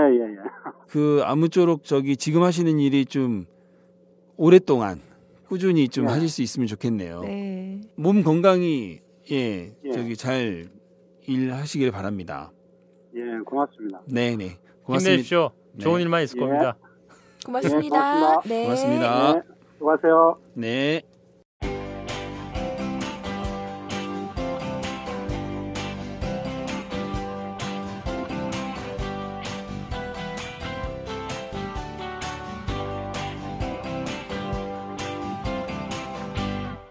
Speaker 3: 아무쪼록 지금 하시는 일이 좀 오랫동안 꾸준히 좀 하실 수 있으면 좋겠네요.
Speaker 5: 네.
Speaker 3: 몸 건강히 잘 일하시길 바랍니다.
Speaker 6: 예, 고맙습니다.
Speaker 3: 네네. 고맙습니다.
Speaker 4: 힘내십시오.
Speaker 3: 네.
Speaker 4: 좋은 일만 있을 겁니다.
Speaker 5: 고맙습니다. 네.
Speaker 3: 고맙습니다.
Speaker 6: 네, 수고하세요.
Speaker 3: 네.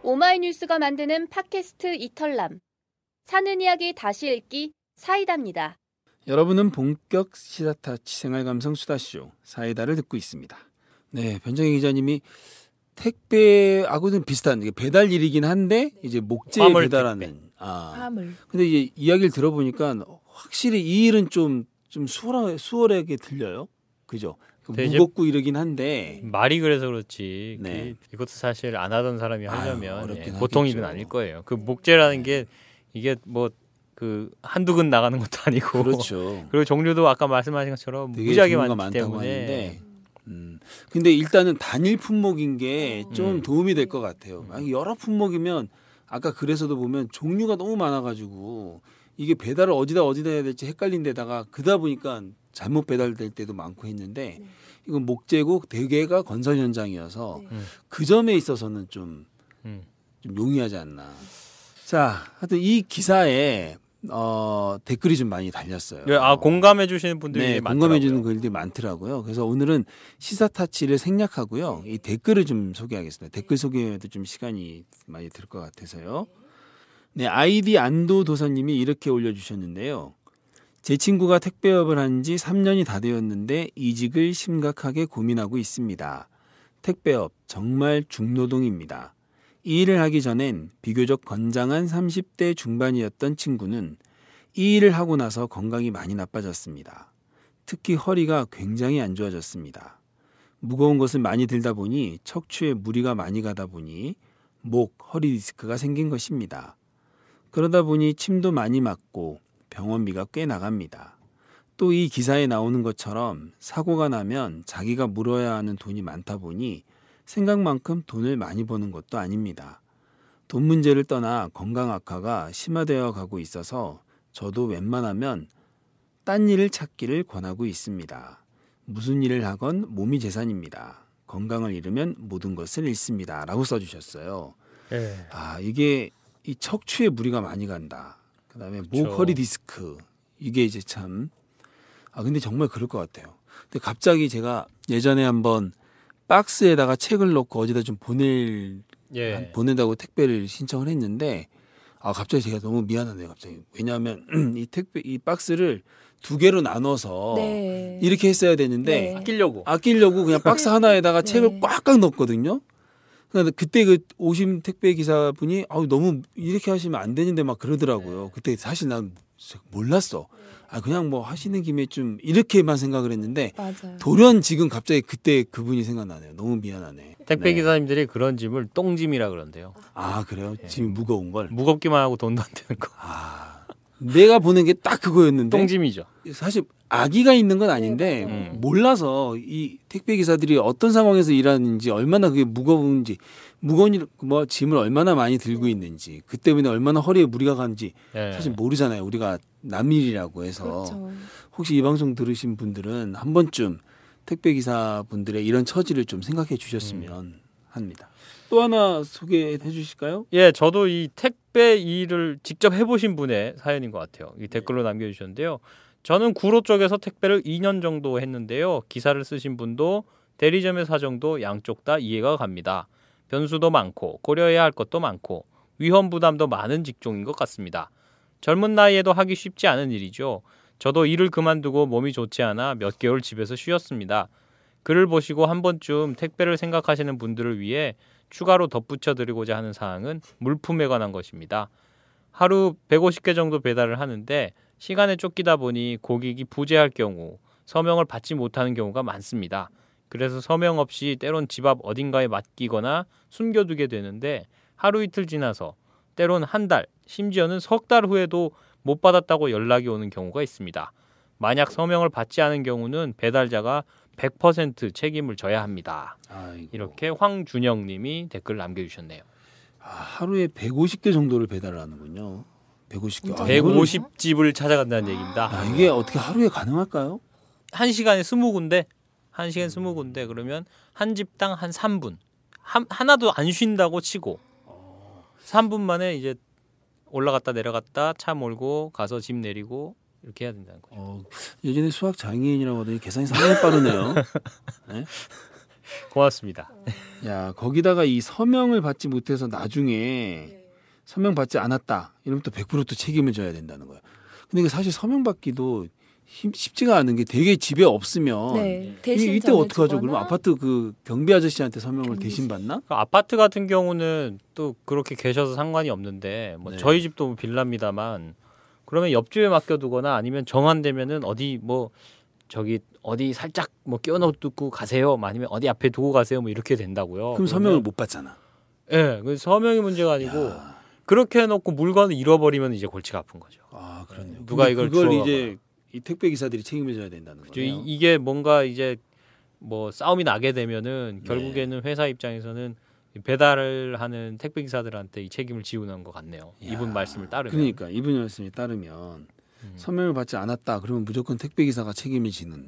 Speaker 2: 오마이뉴스가 만드는 팟캐스트 이털남. 사는 이야기 다시 읽기 사이다입니다.
Speaker 3: 여러분은 본격 시사타치 생활감성 수다쇼 사이다를 듣고 있습니다. 네, 변정희 기자님이 택배하고는 비슷한 배달 일이긴 한데 이제 목재 배달하는.
Speaker 5: 화물.
Speaker 3: 근데 이제 이야기를 들어보니까 확실히 이 일은 좀 수월하게 들려요. 그죠? 무겁고 이러긴 한데
Speaker 4: 말이 그래서 그렇지.
Speaker 3: 네.
Speaker 4: 이것도 사실 안 하던 사람이 하려면
Speaker 3: 어렵긴
Speaker 4: 보통
Speaker 3: 하겠죠.
Speaker 4: 일은 아닐 거예요. 그 목재라는 게 이게 뭐 한두 근 나가는 것도 아니고.
Speaker 3: 그렇죠.
Speaker 4: 그리고 종류도 아까 말씀하신 것처럼
Speaker 3: 되게
Speaker 4: 무지하게
Speaker 3: 종류가
Speaker 4: 많기
Speaker 3: 많다고
Speaker 4: 때문에.
Speaker 3: 하는데 근데 일단은 단일 품목인 게 좀 도움이 될 것 같아요. 여러 품목이면 아까 글에서도 보면 종류가 너무 많아가지고 이게 배달을 어디다 해야 될지 헷갈린 데다가 그러다 보니까 잘못 배달될 때도 많고 했는데 이건 목재고 대개가 건설 현장이어서 그 점에 있어서는 좀 용이하지 않나. 자, 하여튼 이 기사에 댓글이 좀 많이 달렸어요.
Speaker 4: 네, 공감해 주시는 분들이 많더라고요.
Speaker 3: 공감해 주는 글들이 많더라고요. 그래서 오늘은 시사타치를 생략하고요. 이 댓글을 좀 소개하겠습니다. 댓글 소개에도 좀 시간이 많이 들 것 같아서요. 네, 아이디 안도도서님이 이렇게 올려주셨는데요. 제 친구가 택배업을 한 지 3년이 다 되었는데 이직을 심각하게 고민하고 있습니다. 택배업 정말 중노동입니다. 이 일을 하기 전엔 비교적 건장한 30대 중반이었던 친구는 이 일을 하고 나서 건강이 많이 나빠졌습니다. 특히 허리가 굉장히 안 좋아졌습니다. 무거운 것을 많이 들다 보니 척추에 무리가 많이 가다 보니 목, 허리 디스크가 생긴 것입니다. 그러다 보니 침도 많이 맞고 병원비가 꽤 나갑니다. 또 이 기사에 나오는 것처럼 사고가 나면 자기가 물어야 하는 돈이 많다 보니 생각만큼 돈을 많이 버는 것도 아닙니다. 돈 문제를 떠나 건강 악화가 심화되어 가고 있어서 저도 웬만하면 딴 일을 찾기를 권하고 있습니다. 무슨 일을 하건 몸이 재산입니다. 건강을 잃으면 모든 것을 잃습니다. 라고 써주셨어요.
Speaker 4: 네.
Speaker 3: 이게 이 척추에 무리가 많이 간다. 그다음에
Speaker 4: 그렇죠.
Speaker 3: 목, 허리 디스크. 이게 이제 참 근데 정말 그럴 것 같아요. 근데 갑자기 제가 예전에 한번 박스에다가 책을 넣고 어디다 좀 보낸다고 택배를 신청을 했는데 갑자기 제가 너무 미안하네요. 갑자기 왜냐하면 이 박스를 두 개로 나눠서 이렇게 했어야 되는데 아끼려고 그냥 박스 하나에다가 책을 꽉꽉 넣었거든요. 그때 오심 택배 기사분이 너무 이렇게 하시면 안 되는데 막 그러더라고요. 그때 사실 난 몰랐어. 그냥 뭐 하시는 김에 좀 이렇게만 생각을 했는데
Speaker 5: 맞아요.
Speaker 3: 돌연 지금 갑자기 그때 그분이 생각나네요. 너무 미안하네.
Speaker 4: 택배
Speaker 3: 네.
Speaker 4: 기사님들이 그런 짐을 똥짐이라 그런대요.
Speaker 3: 그래요?
Speaker 4: 예.
Speaker 3: 짐이 무거운 걸.
Speaker 4: 무겁기만 하고 돈도 안 되는 거.
Speaker 3: 내가 보는 게 딱 그거였는데.
Speaker 4: 똥짐이죠.
Speaker 3: 사실 악의가 있는 건 아닌데
Speaker 4: 네, 맞아요.
Speaker 3: 몰라서 이 택배 기사들이 어떤 상황에서 일하는지 얼마나 그게 무거운지 무거운 뭐 짐을 얼마나 많이 들고 있는지 그 때문에 얼마나 허리에 무리가 가는지
Speaker 4: 예.
Speaker 3: 사실 모르잖아요. 우리가 남일이라고 해서
Speaker 5: 그렇죠.
Speaker 3: 혹시 이 방송 들으신 분들은 한 번쯤 택배 기사 분들의 이런 처지를 좀 생각해 주셨으면 합니다. 또 하나 소개해 주실까요?
Speaker 4: 예, 저도 이 택배 일을 직접 해보신 분의 사연인 것 같아요. 이 댓글로 남겨주셨는데요. 저는 구로 쪽에서 택배를 2년 정도 했는데요. 기사를 쓰신 분도 대리점의 사정도 양쪽 다 이해가 갑니다. 변수도 많고 고려해야 할 것도 많고 위험 부담도 많은 직종인 것 같습니다. 젊은 나이에도 하기 쉽지 않은 일이죠. 저도 일을 그만두고 몸이 좋지 않아 몇 개월 집에서 쉬었습니다. 글을 보시고 한 번쯤 택배를 생각하시는 분들을 위해 추가로 덧붙여 드리고자 하는 사항은 물품에 관한 것입니다. 하루 150개 정도 배달을 하는데 시간에 쫓기다 보니 고객이 부재할 경우 서명을 받지 못하는 경우가 많습니다. 그래서 서명 없이 때론 집 앞 어딘가에 맡기거나 숨겨두게 되는데 하루 이틀 지나서 때론 한 달, 심지어는 석 달 후에도 못 받았다고 연락이 오는 경우가 있습니다. 만약 서명을 받지 않은 경우는 배달자가 100% 책임을 져야 합니다.
Speaker 3: 아이고.
Speaker 4: 이렇게 황준영 님이 댓글 남겨주셨네요.
Speaker 3: 하루에 150개 정도를 배달을 하는군요. 150개.
Speaker 4: 150집을 찾아간다는 얘기입니다.
Speaker 3: 이게 어떻게 하루에 가능할까요?
Speaker 4: 1시간에 20군데, 1시간에 20군데 그러면 한 집당 한 3분. 하나도 안 쉰다고 치고 3분 만에 이제 올라갔다 내려갔다 차 몰고 가서 집 내리고 이렇게 해야 된다는 거죠.
Speaker 3: 예전에 수학 장애인이라고 하더니 계산이 상당히 빠르네요. 네?
Speaker 4: 고맙습니다.
Speaker 3: 야, 거기다가 이 서명을 받지 못해서 나중에 서명 받지 않았다. 이러면 또 100% 책임을 져야 된다는 거예요. 근데 이게 사실 서명 받기도 쉽지가 않은 게 되게 집에 없으면
Speaker 5: 네, 대신
Speaker 3: 이때 어떡하죠?
Speaker 5: 전해주거나.
Speaker 3: 그럼 아파트 그 경비 아저씨한테 서명을 대신 받나?
Speaker 4: 아파트 같은 경우는 또 그렇게 계셔서 상관이 없는데 뭐
Speaker 3: 네.
Speaker 4: 저희 집도 빌라입니다만 그러면 옆집에 맡겨두거나 아니면 정한되면은 어디 뭐 저기 어디 살짝 뭐 끼워넣고 가세요. 뭐 아니면 어디 앞에 두고 가세요. 뭐 이렇게 된다고요.
Speaker 3: 그럼 서명을 못 받잖아.
Speaker 4: 예, 그 서명이 문제가 아니고 그렇게 해놓고 물건을 잃어버리면 이제 골치가 아픈 거죠.
Speaker 3: 그렇네요.
Speaker 4: 누가
Speaker 3: 근데
Speaker 4: 이걸
Speaker 3: 그걸
Speaker 4: 주워가거나.
Speaker 3: 이제 이 택배 기사들이 책임을 져야 된다는
Speaker 4: 그죠?
Speaker 3: 거예요.
Speaker 4: 이게 뭔가 이제 뭐 싸움이 나게 되면은
Speaker 3: 네.
Speaker 4: 결국에는 회사 입장에서는 배달을 하는 택배 기사들한테 이 책임을 지우는 것 같네요. 이분 말씀을 따르면.
Speaker 3: 그러니까 이분 말씀에 따르면 서명을 받지 않았다. 그러면 무조건 택배 기사가 책임을 지는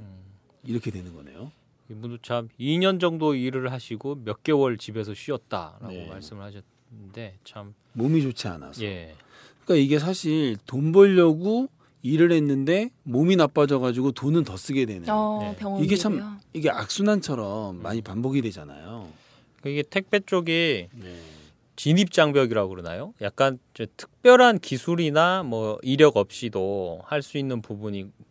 Speaker 3: 이렇게 되는 거네요.
Speaker 4: 이분도 참 2년 정도 일을 하시고 몇 개월 집에서 쉬었다라고
Speaker 3: 네.
Speaker 4: 말씀을 하셨는데 참
Speaker 3: 몸이 좋지 않아서.
Speaker 4: 예.
Speaker 3: 그러니까 이게 사실 돈 벌려고 일을 했는데 몸이 나빠져가지고 돈은 더 쓰게 되는.
Speaker 4: 네.
Speaker 5: 병원
Speaker 3: 이게
Speaker 5: 비료요?
Speaker 3: 참 이게 악순환처럼 많이 반복이 되잖아요.
Speaker 4: 이게 택배 쪽이
Speaker 3: 네.
Speaker 4: 진입장벽이라고 그러나요? 약간 특별한 기술이나 뭐 이력 없이도 할 수 있는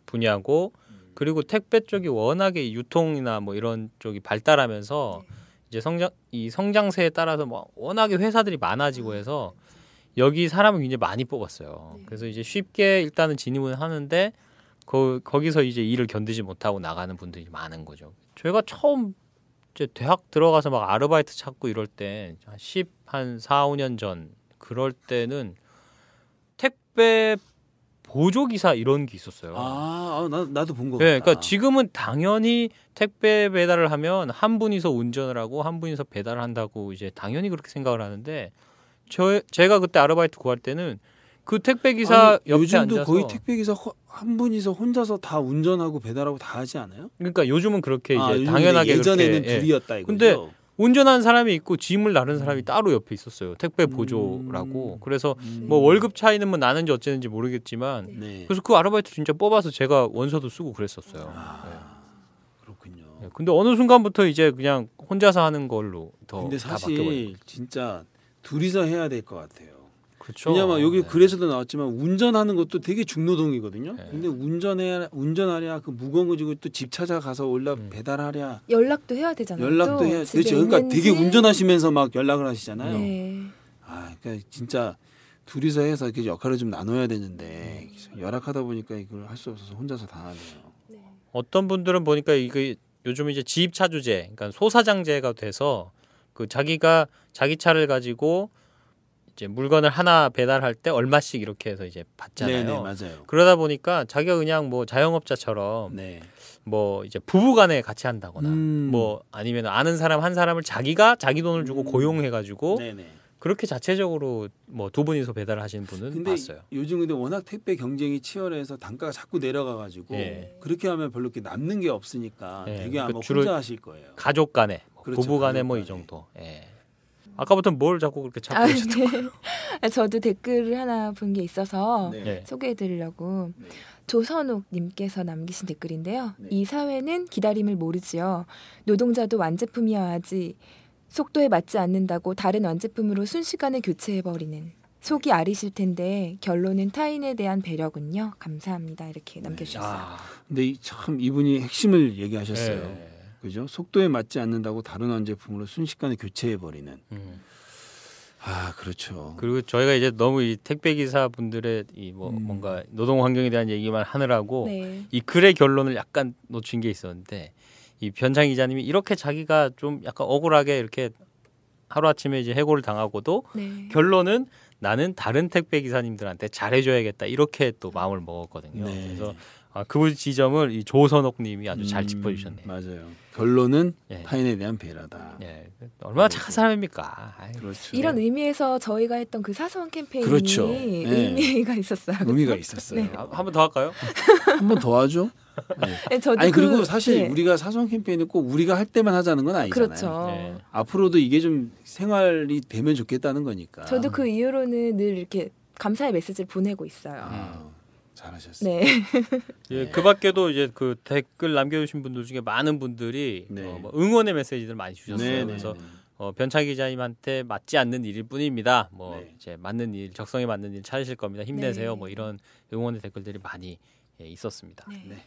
Speaker 4: 분야고 그리고 택배 쪽이 워낙에 유통이나 뭐 이런 쪽이 발달하면서 이제 성장세에 따라서 뭐 워낙에 회사들이 많아지고 해서 여기 사람을 굉장히 많이 뽑았어요. 그래서 이제 쉽게 일단은 진입은 하는데 거기서 이제 일을 견디지 못하고 나가는 분들이 많은 거죠. 저희가 처음 이제 대학 들어가서 막 아르바이트 찾고 이럴 때 한 4, 5년 전 그럴 때는 택배 보조기사 이런 게 있었어요.
Speaker 3: 나도 본 거 같다.
Speaker 4: 네, 그러니까 지금은 당연히 택배 배달을 하면 한 분이서 운전을 하고 한 분이서 배달을 한다고 이제 당연히 그렇게 생각을 하는데 제가 그때 아르바이트 구할 때는 그 택배 기사 옆에
Speaker 3: 요즘도
Speaker 4: 앉아서
Speaker 3: 거의 택배 기사 한 분이서 혼자서 다 운전하고 배달하고 다 하지 않아요?
Speaker 4: 그러니까 요즘은 그렇게 이제
Speaker 3: 요즘은
Speaker 4: 당연하게
Speaker 3: 예전에는
Speaker 4: 그렇게,
Speaker 3: 둘이었다 이거죠.
Speaker 4: 근데 운전하는 사람이 있고 짐을 나르는 사람이 따로 옆에 있었어요. 택배 보조라고. 그래서 뭐 월급 차이는 뭐 나는지 어쨌는지 모르겠지만
Speaker 3: 네.
Speaker 4: 그래서 그 아르바이트 진짜 뽑아서 제가 원서도 쓰고 그랬었어요.
Speaker 3: 그렇군요.
Speaker 4: 네. 근데 어느 순간부터 이제 그냥 혼자서 하는 걸로 더
Speaker 3: 근데
Speaker 4: 다 바뀌어버린
Speaker 3: 사실 진짜 둘이서 해야 될 것 같아요.
Speaker 4: 그렇죠.
Speaker 3: 왜냐면 여기
Speaker 4: 네.
Speaker 3: 글에서도 나왔지만 운전하는 것도 되게 중노동이거든요.
Speaker 4: 네.
Speaker 3: 근데 운전하랴 그 무거운 거 지고 또 집 찾아가서 배달하랴
Speaker 5: 연락도 해야 되잖아요.
Speaker 3: 연락도
Speaker 5: 또
Speaker 3: 해야
Speaker 5: 집에
Speaker 3: 그렇죠. 그러니까
Speaker 5: 있는지.
Speaker 3: 되게 운전하시면서 막 연락을 하시잖아요.
Speaker 5: 네.
Speaker 3: 그러니까 진짜 둘이서 해서 이렇게 역할을 좀 나눠야 되는데 열악하다 보니까 이걸 할 수 없어서 혼자서 다 하네요.
Speaker 4: 어떤 분들은 보니까 이게 요즘 이제 지입차주제, 그러니까 소사장제가 돼서 그 자기가 자기 차를 가지고 이제 물건을 하나 배달할 때 얼마씩 이렇게 해서 이제 받잖아요.
Speaker 3: 네네, 맞아요.
Speaker 4: 그러다 보니까 자기가 그냥 뭐 자영업자처럼
Speaker 3: 네.
Speaker 4: 뭐 이제 부부간에 같이 한다거나 뭐 아니면 아는 사람 한 사람을 자기가 자기 돈을 주고 고용해가지고
Speaker 3: 네네.
Speaker 4: 그렇게 자체적으로 뭐 두 분이서 배달을 하시는 분은
Speaker 3: 근데
Speaker 4: 봤어요.
Speaker 3: 요즘 근데 워낙 택배 경쟁이 치열해서 단가가 자꾸 내려가가지고
Speaker 4: 예.
Speaker 3: 그렇게 하면 별로 이렇게 남는 게 없으니까
Speaker 4: 예.
Speaker 3: 되게 아마
Speaker 4: 그 주로
Speaker 3: 혼자 하실 거예요.
Speaker 4: 가족 간에
Speaker 3: 그렇죠,
Speaker 4: 부부 간에 뭐 이
Speaker 3: 가족 간에.
Speaker 4: 정도. 예. 아까부터 뭘 자꾸 그렇게 찾고 계셨죠?
Speaker 5: 네. 저도 댓글을 하나 본 게 있어서
Speaker 3: 네.
Speaker 4: 네.
Speaker 5: 소개해드리려고
Speaker 3: 네.
Speaker 5: 조선옥님께서 남기신 댓글인데요.
Speaker 3: 네.
Speaker 5: 이 사회는 기다림을 모르지요. 노동자도 완제품이어야 하지. 속도에 맞지 않는다고 다른 완제품으로 순식간에 교체해버리는. 속이 아리실 텐데 결론은 타인에 대한 배려군요. 감사합니다. 이렇게 남겨주셨어요.
Speaker 4: 아,
Speaker 3: 근데 참 이분이 핵심을 얘기하셨어요.
Speaker 4: 예.
Speaker 3: 그죠? 속도에 맞지 않는다고 다른 완제품으로 순식간에 교체해 버리는. 아, 그렇죠.
Speaker 4: 그리고 저희가 이제 너무 이 택배 기사 분들의 이 뭐 뭔가 노동 환경에 대한 얘기만 하느라고
Speaker 5: 네.
Speaker 4: 이 글의 결론을 약간 놓친 게 있었는데 이 변창 기자님이 이렇게 자기가 좀 약간 억울하게 이렇게 하루 아침에 이제 해고를 당하고도
Speaker 5: 네.
Speaker 4: 결론은 나는 다른 택배 기사님들한테 잘해줘야겠다 이렇게 또 마음을 먹었거든요.
Speaker 3: 네.
Speaker 4: 그래서 그 지점을 이 조선옥님이 아주 잘 짚어주셨네요.
Speaker 3: 맞아요. 결론은
Speaker 4: 예.
Speaker 3: 타인에 대한 배려다.
Speaker 4: 예, 얼마나 착한 사람입니까? 아이,
Speaker 3: 그렇죠.
Speaker 5: 이런 의미에서 저희가 했던 그 사소한 캠페인이
Speaker 3: 그렇죠. 네.
Speaker 5: 의미가 있었어요.
Speaker 3: 의미가
Speaker 5: 그렇죠?
Speaker 3: 있었어요.
Speaker 5: 네.
Speaker 4: 한 번 더 할까요?
Speaker 3: 한 번 더 하죠. 네.
Speaker 5: 네, 저도
Speaker 3: 아니 그리고 사실
Speaker 5: 네.
Speaker 3: 우리가 사소한 캠페인은 꼭 우리가 할 때만 하자는 건 아니잖아요.
Speaker 5: 그렇죠.
Speaker 4: 네.
Speaker 3: 앞으로도 이게 좀 생활이 되면 좋겠다는 거니까.
Speaker 5: 저도 그 이후로는 늘 이렇게 감사의 메시지를 보내고 있어요.
Speaker 3: 아, 잘하셨어요.
Speaker 5: 네.
Speaker 4: 예, 그 밖에도 이제 그 댓글 남겨주신 분들 중에 많은 분들이
Speaker 3: 네.
Speaker 4: 뭐 응원의 메시지들 많이 주셨어요.
Speaker 3: 네,
Speaker 4: 그래서
Speaker 3: 네.
Speaker 4: 변창 기자님한테 맞지 않는 일일 뿐입니다. 뭐
Speaker 3: 네.
Speaker 4: 이제 맞는 일, 적성에 맞는 일 찾으실 겁니다. 힘내세요.
Speaker 5: 네.
Speaker 4: 뭐 이런 응원의 댓글들이 많이 있었습니다.
Speaker 5: 네.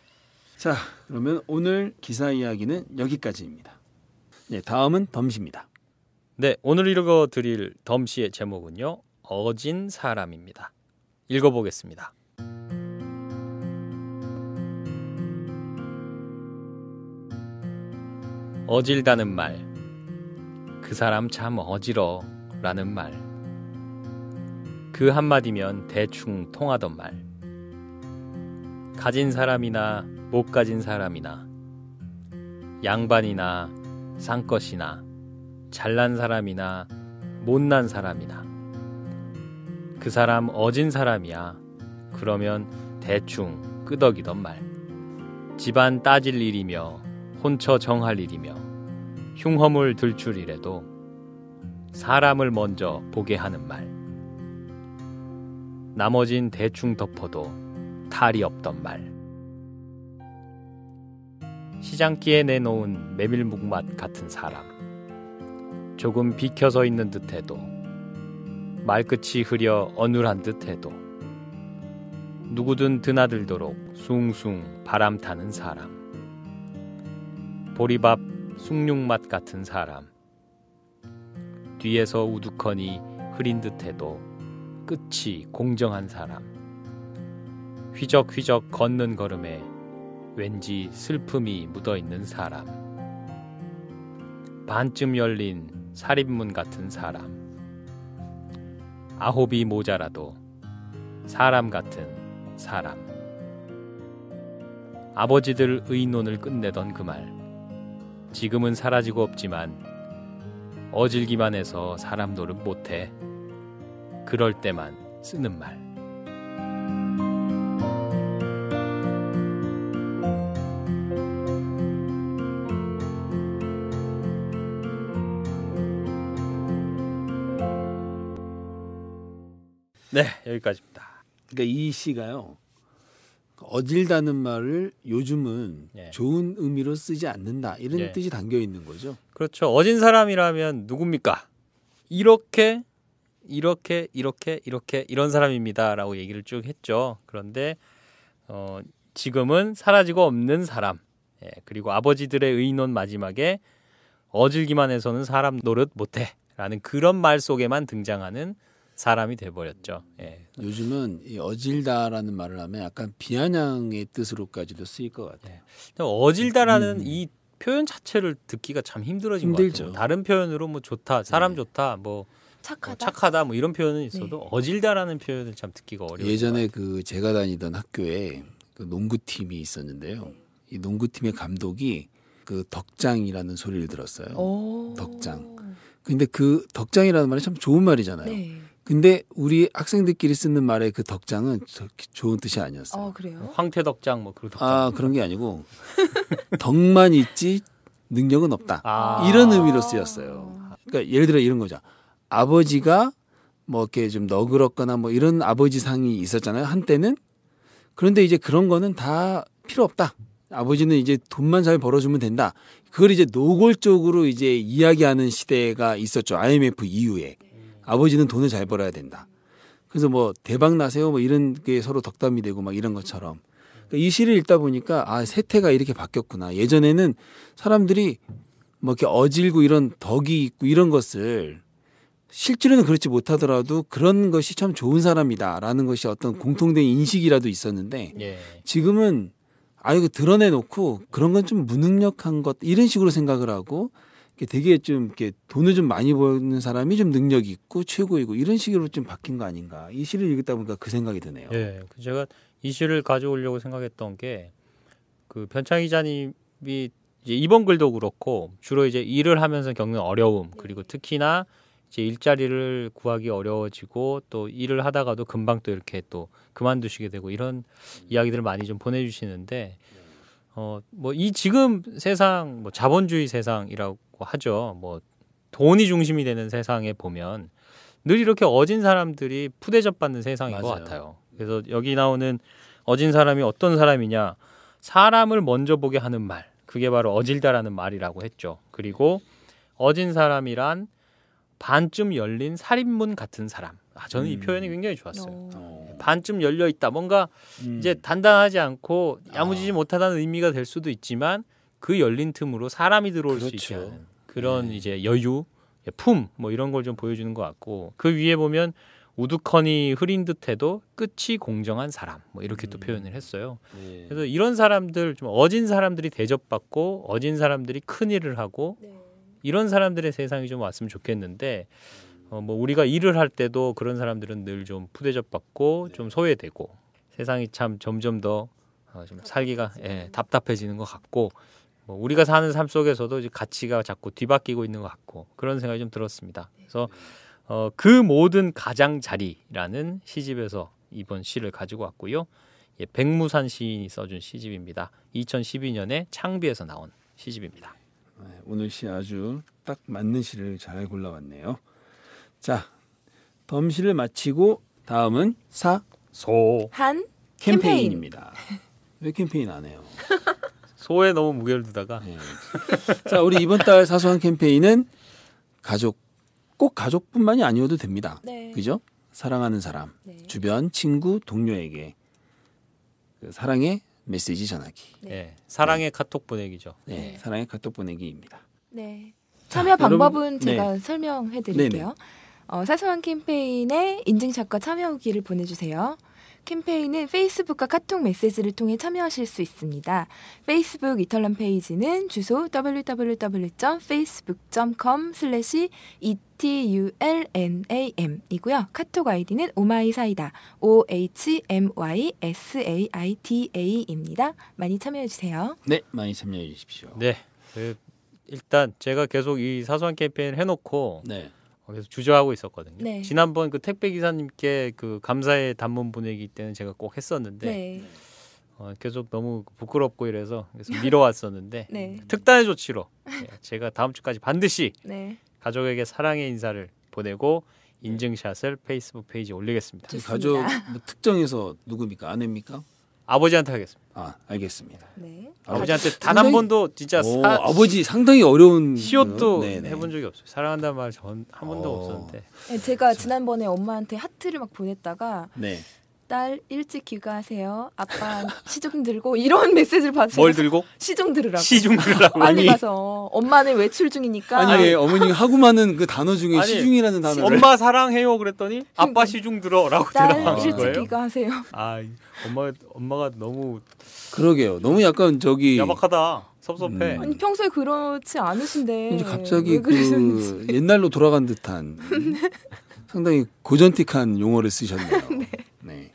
Speaker 3: 자, 그러면 오늘 기사 이야기는 여기까지입니다. 네, 다음은 덤시입니다.
Speaker 4: 네, 오늘 읽어드릴 덤시의 제목은요. 어진 사람입니다. 읽어보겠습니다. 어질다는 말, 그 사람 참 어지러 라는 말, 그 한마디면 대충 통하던 말, 가진 사람이나 못 가진 사람이나 양반이나 쌍것이나 잘난 사람이나 못난 사람이나 그 사람 어진 사람이야. 그러면 대충 끄덕이던 말, 집안 따질 일이며 혼처 정할 일이며 흉허물 들출이라도 사람을 먼저 보게 하는 말, 나머진 대충 덮어도 탈이 없던 말, 시장기에 내놓은 메밀묵맛 같은 사람, 조금 비켜서 있는 듯해도 말끝이 흐려 어눌한 듯해도 누구든 드나들도록 숭숭 바람 타는 사람, 보리밥 숭늉맛 같은 사람, 뒤에서 우두커니 흐린 듯해도 끝이 공정한 사람, 휘적휘적 걷는 걸음에 왠지 슬픔이 묻어있는 사람, 반쯤 열린 살인문 같은 사람, 아홉이 모자라도 사람 같은 사람, 아버지들 의논을 끝내던 그 말, 지금은 사라지고 없지만 어질기만 해서 사람 노릇 못해. 그럴 때만 쓰는 말. 네, 여기까지입니다.
Speaker 3: 그러니까 이 시가요. 어질다는 말을 요즘은
Speaker 4: 예.
Speaker 3: 좋은 의미로 쓰지 않는다. 이런
Speaker 4: 예.
Speaker 3: 뜻이 담겨 있는 거죠.
Speaker 4: 그렇죠. 어진 사람이라면 누굽니까? 이렇게 이런 사람입니다라고 얘기를 쭉 했죠. 그런데 지금은 사라지고 없는 사람. 예, 그리고 아버지들의 의논 마지막에 어질기만 해서는 사람 노릇 못해라는 그런 말 속에만 등장하는 사람이 돼버렸죠. 예.
Speaker 3: 요즘은 이 어질다라는 말을 하면 약간 비아냥의 뜻으로까지도 쓰일 것 같아요.
Speaker 4: 어질다라는 이 표현 자체를 듣기가 참 힘들어진 것
Speaker 3: 힘들죠.
Speaker 4: 같아요. 다른 표현으로 뭐 좋다, 사람 좋다, 뭐 착하다, 뭐 이런 표현은 있어도 어질다라는 표현을 참 듣기가 어려워요.
Speaker 3: 예전에 그 제가 다니던 학교에 그 농구팀이 있었는데요. 이 농구팀의 감독이 그 덕장이라는 소리를 들었어요. 덕장. 근데 그 덕장이라는 말이 참 좋은 말이잖아요.
Speaker 5: 네.
Speaker 3: 근데 우리 학생들끼리 쓰는 말의 그 덕장은 좋은 뜻이 아니었어요.
Speaker 5: 그래요?
Speaker 4: 황태덕장 뭐 그런 덕장.
Speaker 3: 그런 게 아니고 덕만 있지 능력은 없다. 이런 의미로 쓰였어요. 그러니까 예를 들어 이런 거죠. 아버지가 뭐 이렇게 좀 너그럽거나 뭐 이런 아버지 상이 있었잖아요. 한때는. 그런데 이제 그런 거는 다 필요 없다. 아버지는 이제 돈만 잘 벌어주면 된다. 그걸 이제 노골적으로 이제 이야기하는 시대가 있었죠. IMF 이후에. 아버지는 돈을 잘 벌어야 된다. 그래서 뭐 대박 나세요 뭐 이런 게 서로 덕담이 되고 막 이런 것처럼. 그러니까 이 시를 읽다 보니까 세태가 이렇게 바뀌었구나. 예전에는 사람들이 뭐 이렇게 어질고 이런 덕이 있고 이런 것을 실제로는 그렇지 못하더라도 그런 것이 참 좋은 사람이다라는 것이 어떤 공통된 인식이라도 있었는데 지금은 이거 드러내놓고 그런 건 좀 무능력한 것 이런 식으로 생각을 하고 되게 좀 이렇게 돈을 좀 많이 버는 사람이 좀 능력 있고 최고이고 이런 식으로 좀 바뀐 거 아닌가. 이 시를 읽다 보니까 그 생각이 드네요.
Speaker 4: 예, 제가 이 시를 가져오려고 생각했던 게 그 변창희 기자님이 이제 이번 글도 그렇고 주로 이제 일을 하면서 겪는 어려움 그리고 특히나 이제 일자리를 구하기 어려워지고 또 일을 하다가도 금방 또 이렇게 또 그만두시게 되고 이런 이야기들을 많이 좀 보내주시는데 뭐 이 지금 세상 뭐 자본주의 세상이라고 하죠. 뭐 돈이 중심이 되는 세상에 보면 늘 이렇게 어진 사람들이 푸대접받는 세상인 것 같아요. 그래서 여기 나오는 어진 사람이 어떤 사람이냐? 사람을 먼저 보게 하는 말. 그게 바로 어질다라는 말이라고 했죠. 그리고 어진 사람이란 반쯤 열린 살인문 같은 사람. 저는 이 표현이 굉장히 좋았어요. 반쯤 열려 있다. 뭔가 이제 단단하지 않고 야무지지 못하다는 의미가 될 수도 있지만 그 열린 틈으로 사람이 들어올 수 있지 않은 그런 이제 여유, 품 뭐 이런 걸 좀 보여주는 것 같고 그 위에 보면 우두커니 흐린 듯해도 끝이 공정한 사람 뭐 이렇게 또 표현을 했어요. 그래서 이런 사람들 좀 어진 사람들이 대접받고 어진 사람들이 큰 일을 하고 이런 사람들의 세상이 좀 왔으면 좋겠는데 뭐 우리가 일을 할 때도 그런 사람들은 늘 좀 푸대접받고 좀 소외되고 세상이 참 점점 더 좀 살기가 답답해지는 것 같고 뭐 우리가 사는 삶 속에서도 이제 가치가 자꾸 뒤바뀌고 있는 것 같고 그런 생각이 좀 들었습니다. 그래서 그 모든 가장자리라는 시집에서 이번 시를 가지고 왔고요. 백무산 시인이 써준 시집입니다. 2012년에 창비에서 나온 시집입니다.
Speaker 3: 오늘 시 아주 딱 맞는 시를 잘 골라왔네요. 자, 덤시를 마치고 다음은
Speaker 5: 사소한
Speaker 3: 캠페인입니다. 왜 캠페인 안 해요?
Speaker 4: 소에 너무 무게를 두다가.
Speaker 3: 자, 우리 이번 달 사소한 캠페인은 꼭 가족뿐만이 아니어도 됩니다. 그죠? 사랑하는 사람, 주변 친구, 동료에게 그 사랑의 메시지 전하기.
Speaker 4: 사랑의 카톡 보내기죠.
Speaker 3: 사랑의 카톡 보내기입니다.
Speaker 5: 참여 방법은 제가 설명해 드릴게요. 사소한 캠페인에 인증샷과 참여 후기를 보내주세요. 캠페인은 페이스북과 카톡 메시지를 통해 참여하실 수 있습니다. 페이스북 이털남 페이지는 주소 www.facebook.com/eTULNAM이고요. 카톡 아이디는 오마이사이다 OHMYSAIDA입니다. 많이 참여해주세요.
Speaker 3: 네, 많이 참여해 주십시오.
Speaker 4: 네, 일단 제가 계속 이 사소한 캠페인을 해놓고 계속 주저하고 있었거든요. 지난번 그 택배 기사님께 그 감사의 단문 보내기 때는 제가 꼭 했었는데 계속 너무 부끄럽고 이래서 계속 미뤄왔었는데 특단의 조치로 제가 다음 주까지 반드시 가족에게 사랑의 인사를 보내고 인증샷을 페이스북 페이지에 올리겠습니다.
Speaker 3: 가족 뭐 특정해서 누굽니까? 아내입니까?
Speaker 4: 아버지한테 하겠습니다.
Speaker 3: 알겠습니다.
Speaker 4: 아버지한테 단 한 번도 진짜
Speaker 3: 아버지 상당히 어려운
Speaker 4: 시옷도 해본 적이 없어요. 사랑한다는 말 전 한 번도 없었는데
Speaker 5: 제가 지난번에 엄마한테 하트를 막 보냈다가 딸 일찍 귀가하세요. 아빠 시중 들고 이런 메시지를 받으세요.
Speaker 4: 뭘 들고?
Speaker 5: 시중 들으라고.
Speaker 4: 시중 들으라고.
Speaker 5: 빨리 가서 엄마는 외출 중이니까.
Speaker 3: 아니 왜 어머니가 하고 많은 그 단어 중에
Speaker 4: 아니,
Speaker 3: 시중이라는 단어를
Speaker 4: 엄마 사랑해요 그랬더니 아빠 시중 들어라고
Speaker 5: 딸
Speaker 4: 들어간
Speaker 5: 일찍
Speaker 4: 거예요.
Speaker 5: 귀가하세요.
Speaker 4: 아, 엄마가 너무
Speaker 3: 그러게요. 너무 약간 저기
Speaker 4: 야박하다. 섭섭해.
Speaker 5: 아니 평소에 그렇지 않으신데.
Speaker 3: 이제 갑자기
Speaker 5: 왜 그러셨는지.
Speaker 3: 그 옛날로 돌아간 듯한 상당히 고전틱한 용어를 쓰셨네요. 네.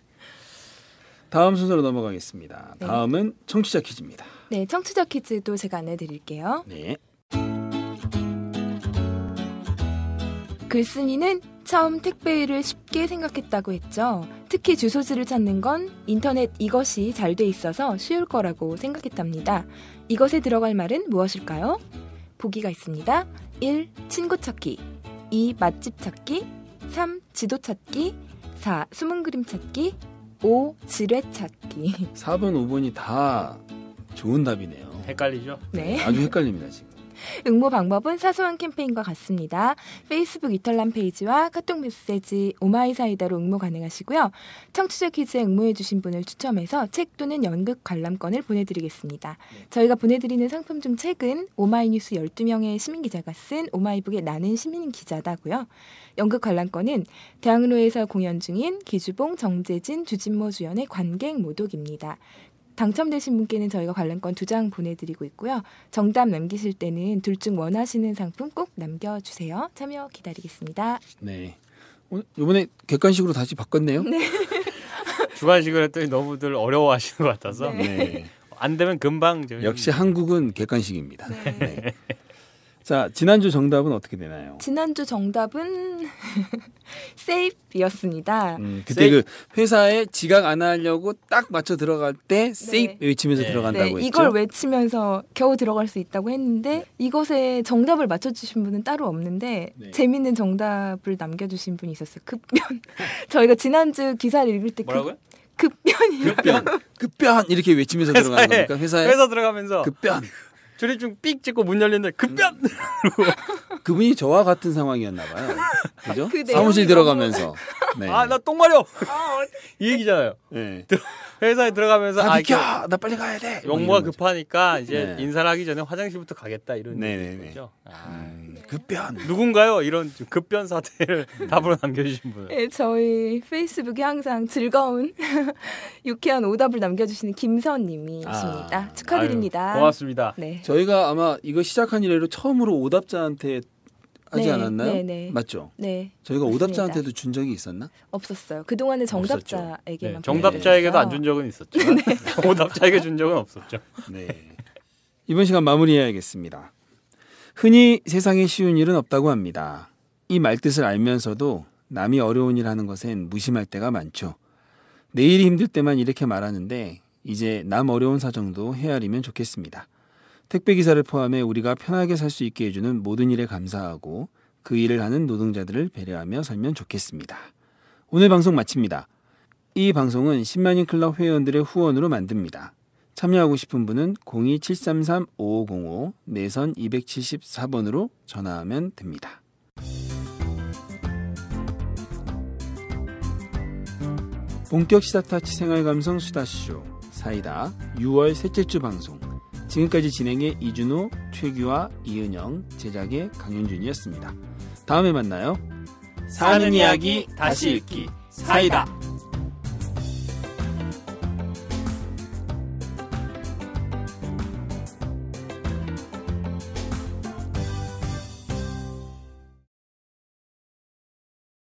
Speaker 3: 다음 순서로 넘어가겠습니다.
Speaker 5: 네.
Speaker 3: 다음은 청취자 퀴즈입니다.
Speaker 5: 네, 청취자 퀴즈도 제가 안내드릴게요.
Speaker 3: 네.
Speaker 5: 글쓴이는 처음 택배일을 쉽게 생각했다고 했죠. 특히 주소지를 찾는 건 인터넷 이것이 잘 돼 있어서 쉬울 거라고 생각했답니다. 이것에 들어갈 말은 무엇일까요? 보기가 있습니다. 1. 친구 찾기 2. 맛집 찾기 3. 지도 찾기 4. 숨은 그림 찾기 5. 지뢰 찾기
Speaker 3: 4번, 5번이 다 좋은 답이네요.
Speaker 4: 헷갈리죠?
Speaker 5: 네.
Speaker 3: 아주 헷갈립니다, 지금.
Speaker 5: 응모 방법은 사소한 캠페인과 같습니다. 페이스북 이탈남 페이지와 카톡 메시지 오마이사이다로 응모 가능하시고요. 청취자 퀴즈에 응모해주신 분을 추첨해서 책 또는 연극 관람권을 보내드리겠습니다. 저희가 보내드리는 상품 중 책은 오마이뉴스 12명의 시민기자가 쓴 오마이북의 나는 시민기자다고요. 연극 관람권은 대학로에서 공연 중인 기주봉, 정재진, 주진모 주연의 관객 모독입니다. 당첨되신 분께는 저희가 관람권 2장 보내드리고 있고요. 정답 남기실 때는 둘 중 원하시는 상품 꼭 남겨주세요. 참여 기다리겠습니다.
Speaker 3: 네. 이번에 객관식으로 다시 바꿨네요.
Speaker 5: 네.
Speaker 4: 주관식을 했더니 너무들 어려워하시는 것 같아서
Speaker 3: 네.
Speaker 4: 안 되면 금방
Speaker 3: 역시 한국은 객관식입니다.
Speaker 5: 네.
Speaker 3: 네. 자, 지난주 정답은 어떻게 되나요?
Speaker 5: 지난주 정답은 세이프였습니다.
Speaker 3: 그때 그 회사에 지각 안 하려고 딱 맞춰 들어갈 때 세이프 외치면서
Speaker 4: 네.
Speaker 3: 들어간다고 했죠.
Speaker 5: 이걸 외치면서 겨우 들어갈 수 있다고 했는데 이것에 정답을 맞춰주신 분은 따로 없는데
Speaker 3: 네.
Speaker 5: 재밌는 정답을 남겨주신 분이 있었어요. 급변. 저희가 지난주 기사를 읽을 때
Speaker 4: 뭐라고요?
Speaker 5: 급변이라고.
Speaker 3: 급변 이렇게 외치면서 들어가는 겁니까? 회사에
Speaker 4: 회사 들어가면서
Speaker 3: 급변.
Speaker 4: 출입증 삑 찍고 문 열리는데 급변.
Speaker 3: 그분이 저와 같은 상황이었나 봐요. 그죠?
Speaker 5: 그
Speaker 3: 사무실
Speaker 5: 내용이
Speaker 3: 들어가면서. 네.
Speaker 4: 아, 나 똥 마려. 이 얘기잖아요.
Speaker 3: 네.
Speaker 4: 회사에 들어가면서
Speaker 3: 다 비켜.
Speaker 4: 이게
Speaker 3: 나 빨리 가야 돼.
Speaker 4: 용모가
Speaker 3: 이런 거죠.
Speaker 4: 급하니까 이제
Speaker 3: 네.
Speaker 4: 인사를 하기 전에 화장실부터 가겠다 이런
Speaker 3: 네네네.
Speaker 4: 거죠.
Speaker 3: 급변.
Speaker 4: 누군가요? 이런 급변 사태를 답으로 남겨주신 분.
Speaker 5: 네, 저희 페이스북에 항상 즐거운 유쾌한 오답을 남겨주시는 김선님이십니다. 축하드립니다.
Speaker 4: 아유, 고맙습니다.
Speaker 5: 네.
Speaker 3: 저희가 아마 이거 시작한 이래로 처음으로 오답자한테 하지
Speaker 5: 네,
Speaker 3: 않았나요?
Speaker 5: 네, 네.
Speaker 3: 맞죠?
Speaker 5: 네.
Speaker 3: 저희가
Speaker 5: 맞습니다.
Speaker 3: 오답자한테도 준 적이 있었나?
Speaker 5: 없었어요. 그동안은 정답자에게만.
Speaker 4: 네, 정답자에게도 안 준 적은 있었죠. 오답자에게 준 적은 없었죠.
Speaker 3: 네. 이번 시간 마무리해야겠습니다. 흔히 세상에 쉬운 일은 없다고 합니다. 이 말뜻을 알면서도 남이 어려운 일 하는 것엔 무심할 때가 많죠. 내일이 힘들 때만 이렇게 말하는데 이제 남 어려운 사정도 헤아리면 좋겠습니다. 택배기사를 포함해 우리가 편하게 살 수 있게 해주는 모든 일에 감사하고 그 일을 하는 노동자들을 배려하며 살면 좋겠습니다. 오늘 방송 마칩니다. 이 방송은 10만인 클럽 회원들의 후원으로 만듭니다. 참여하고 싶은 분은 02-733-5505 내선 274번으로 전화하면 됩니다. 본격 시사타치 생활감성 수다쇼 사이다 6월 셋째 주 방송 지금까지 진행의 이준호, 최규화, 이은영, 제작의 강윤준이었습니다. 다음에 만나요. 사는 이야기 다시 읽기 사이다.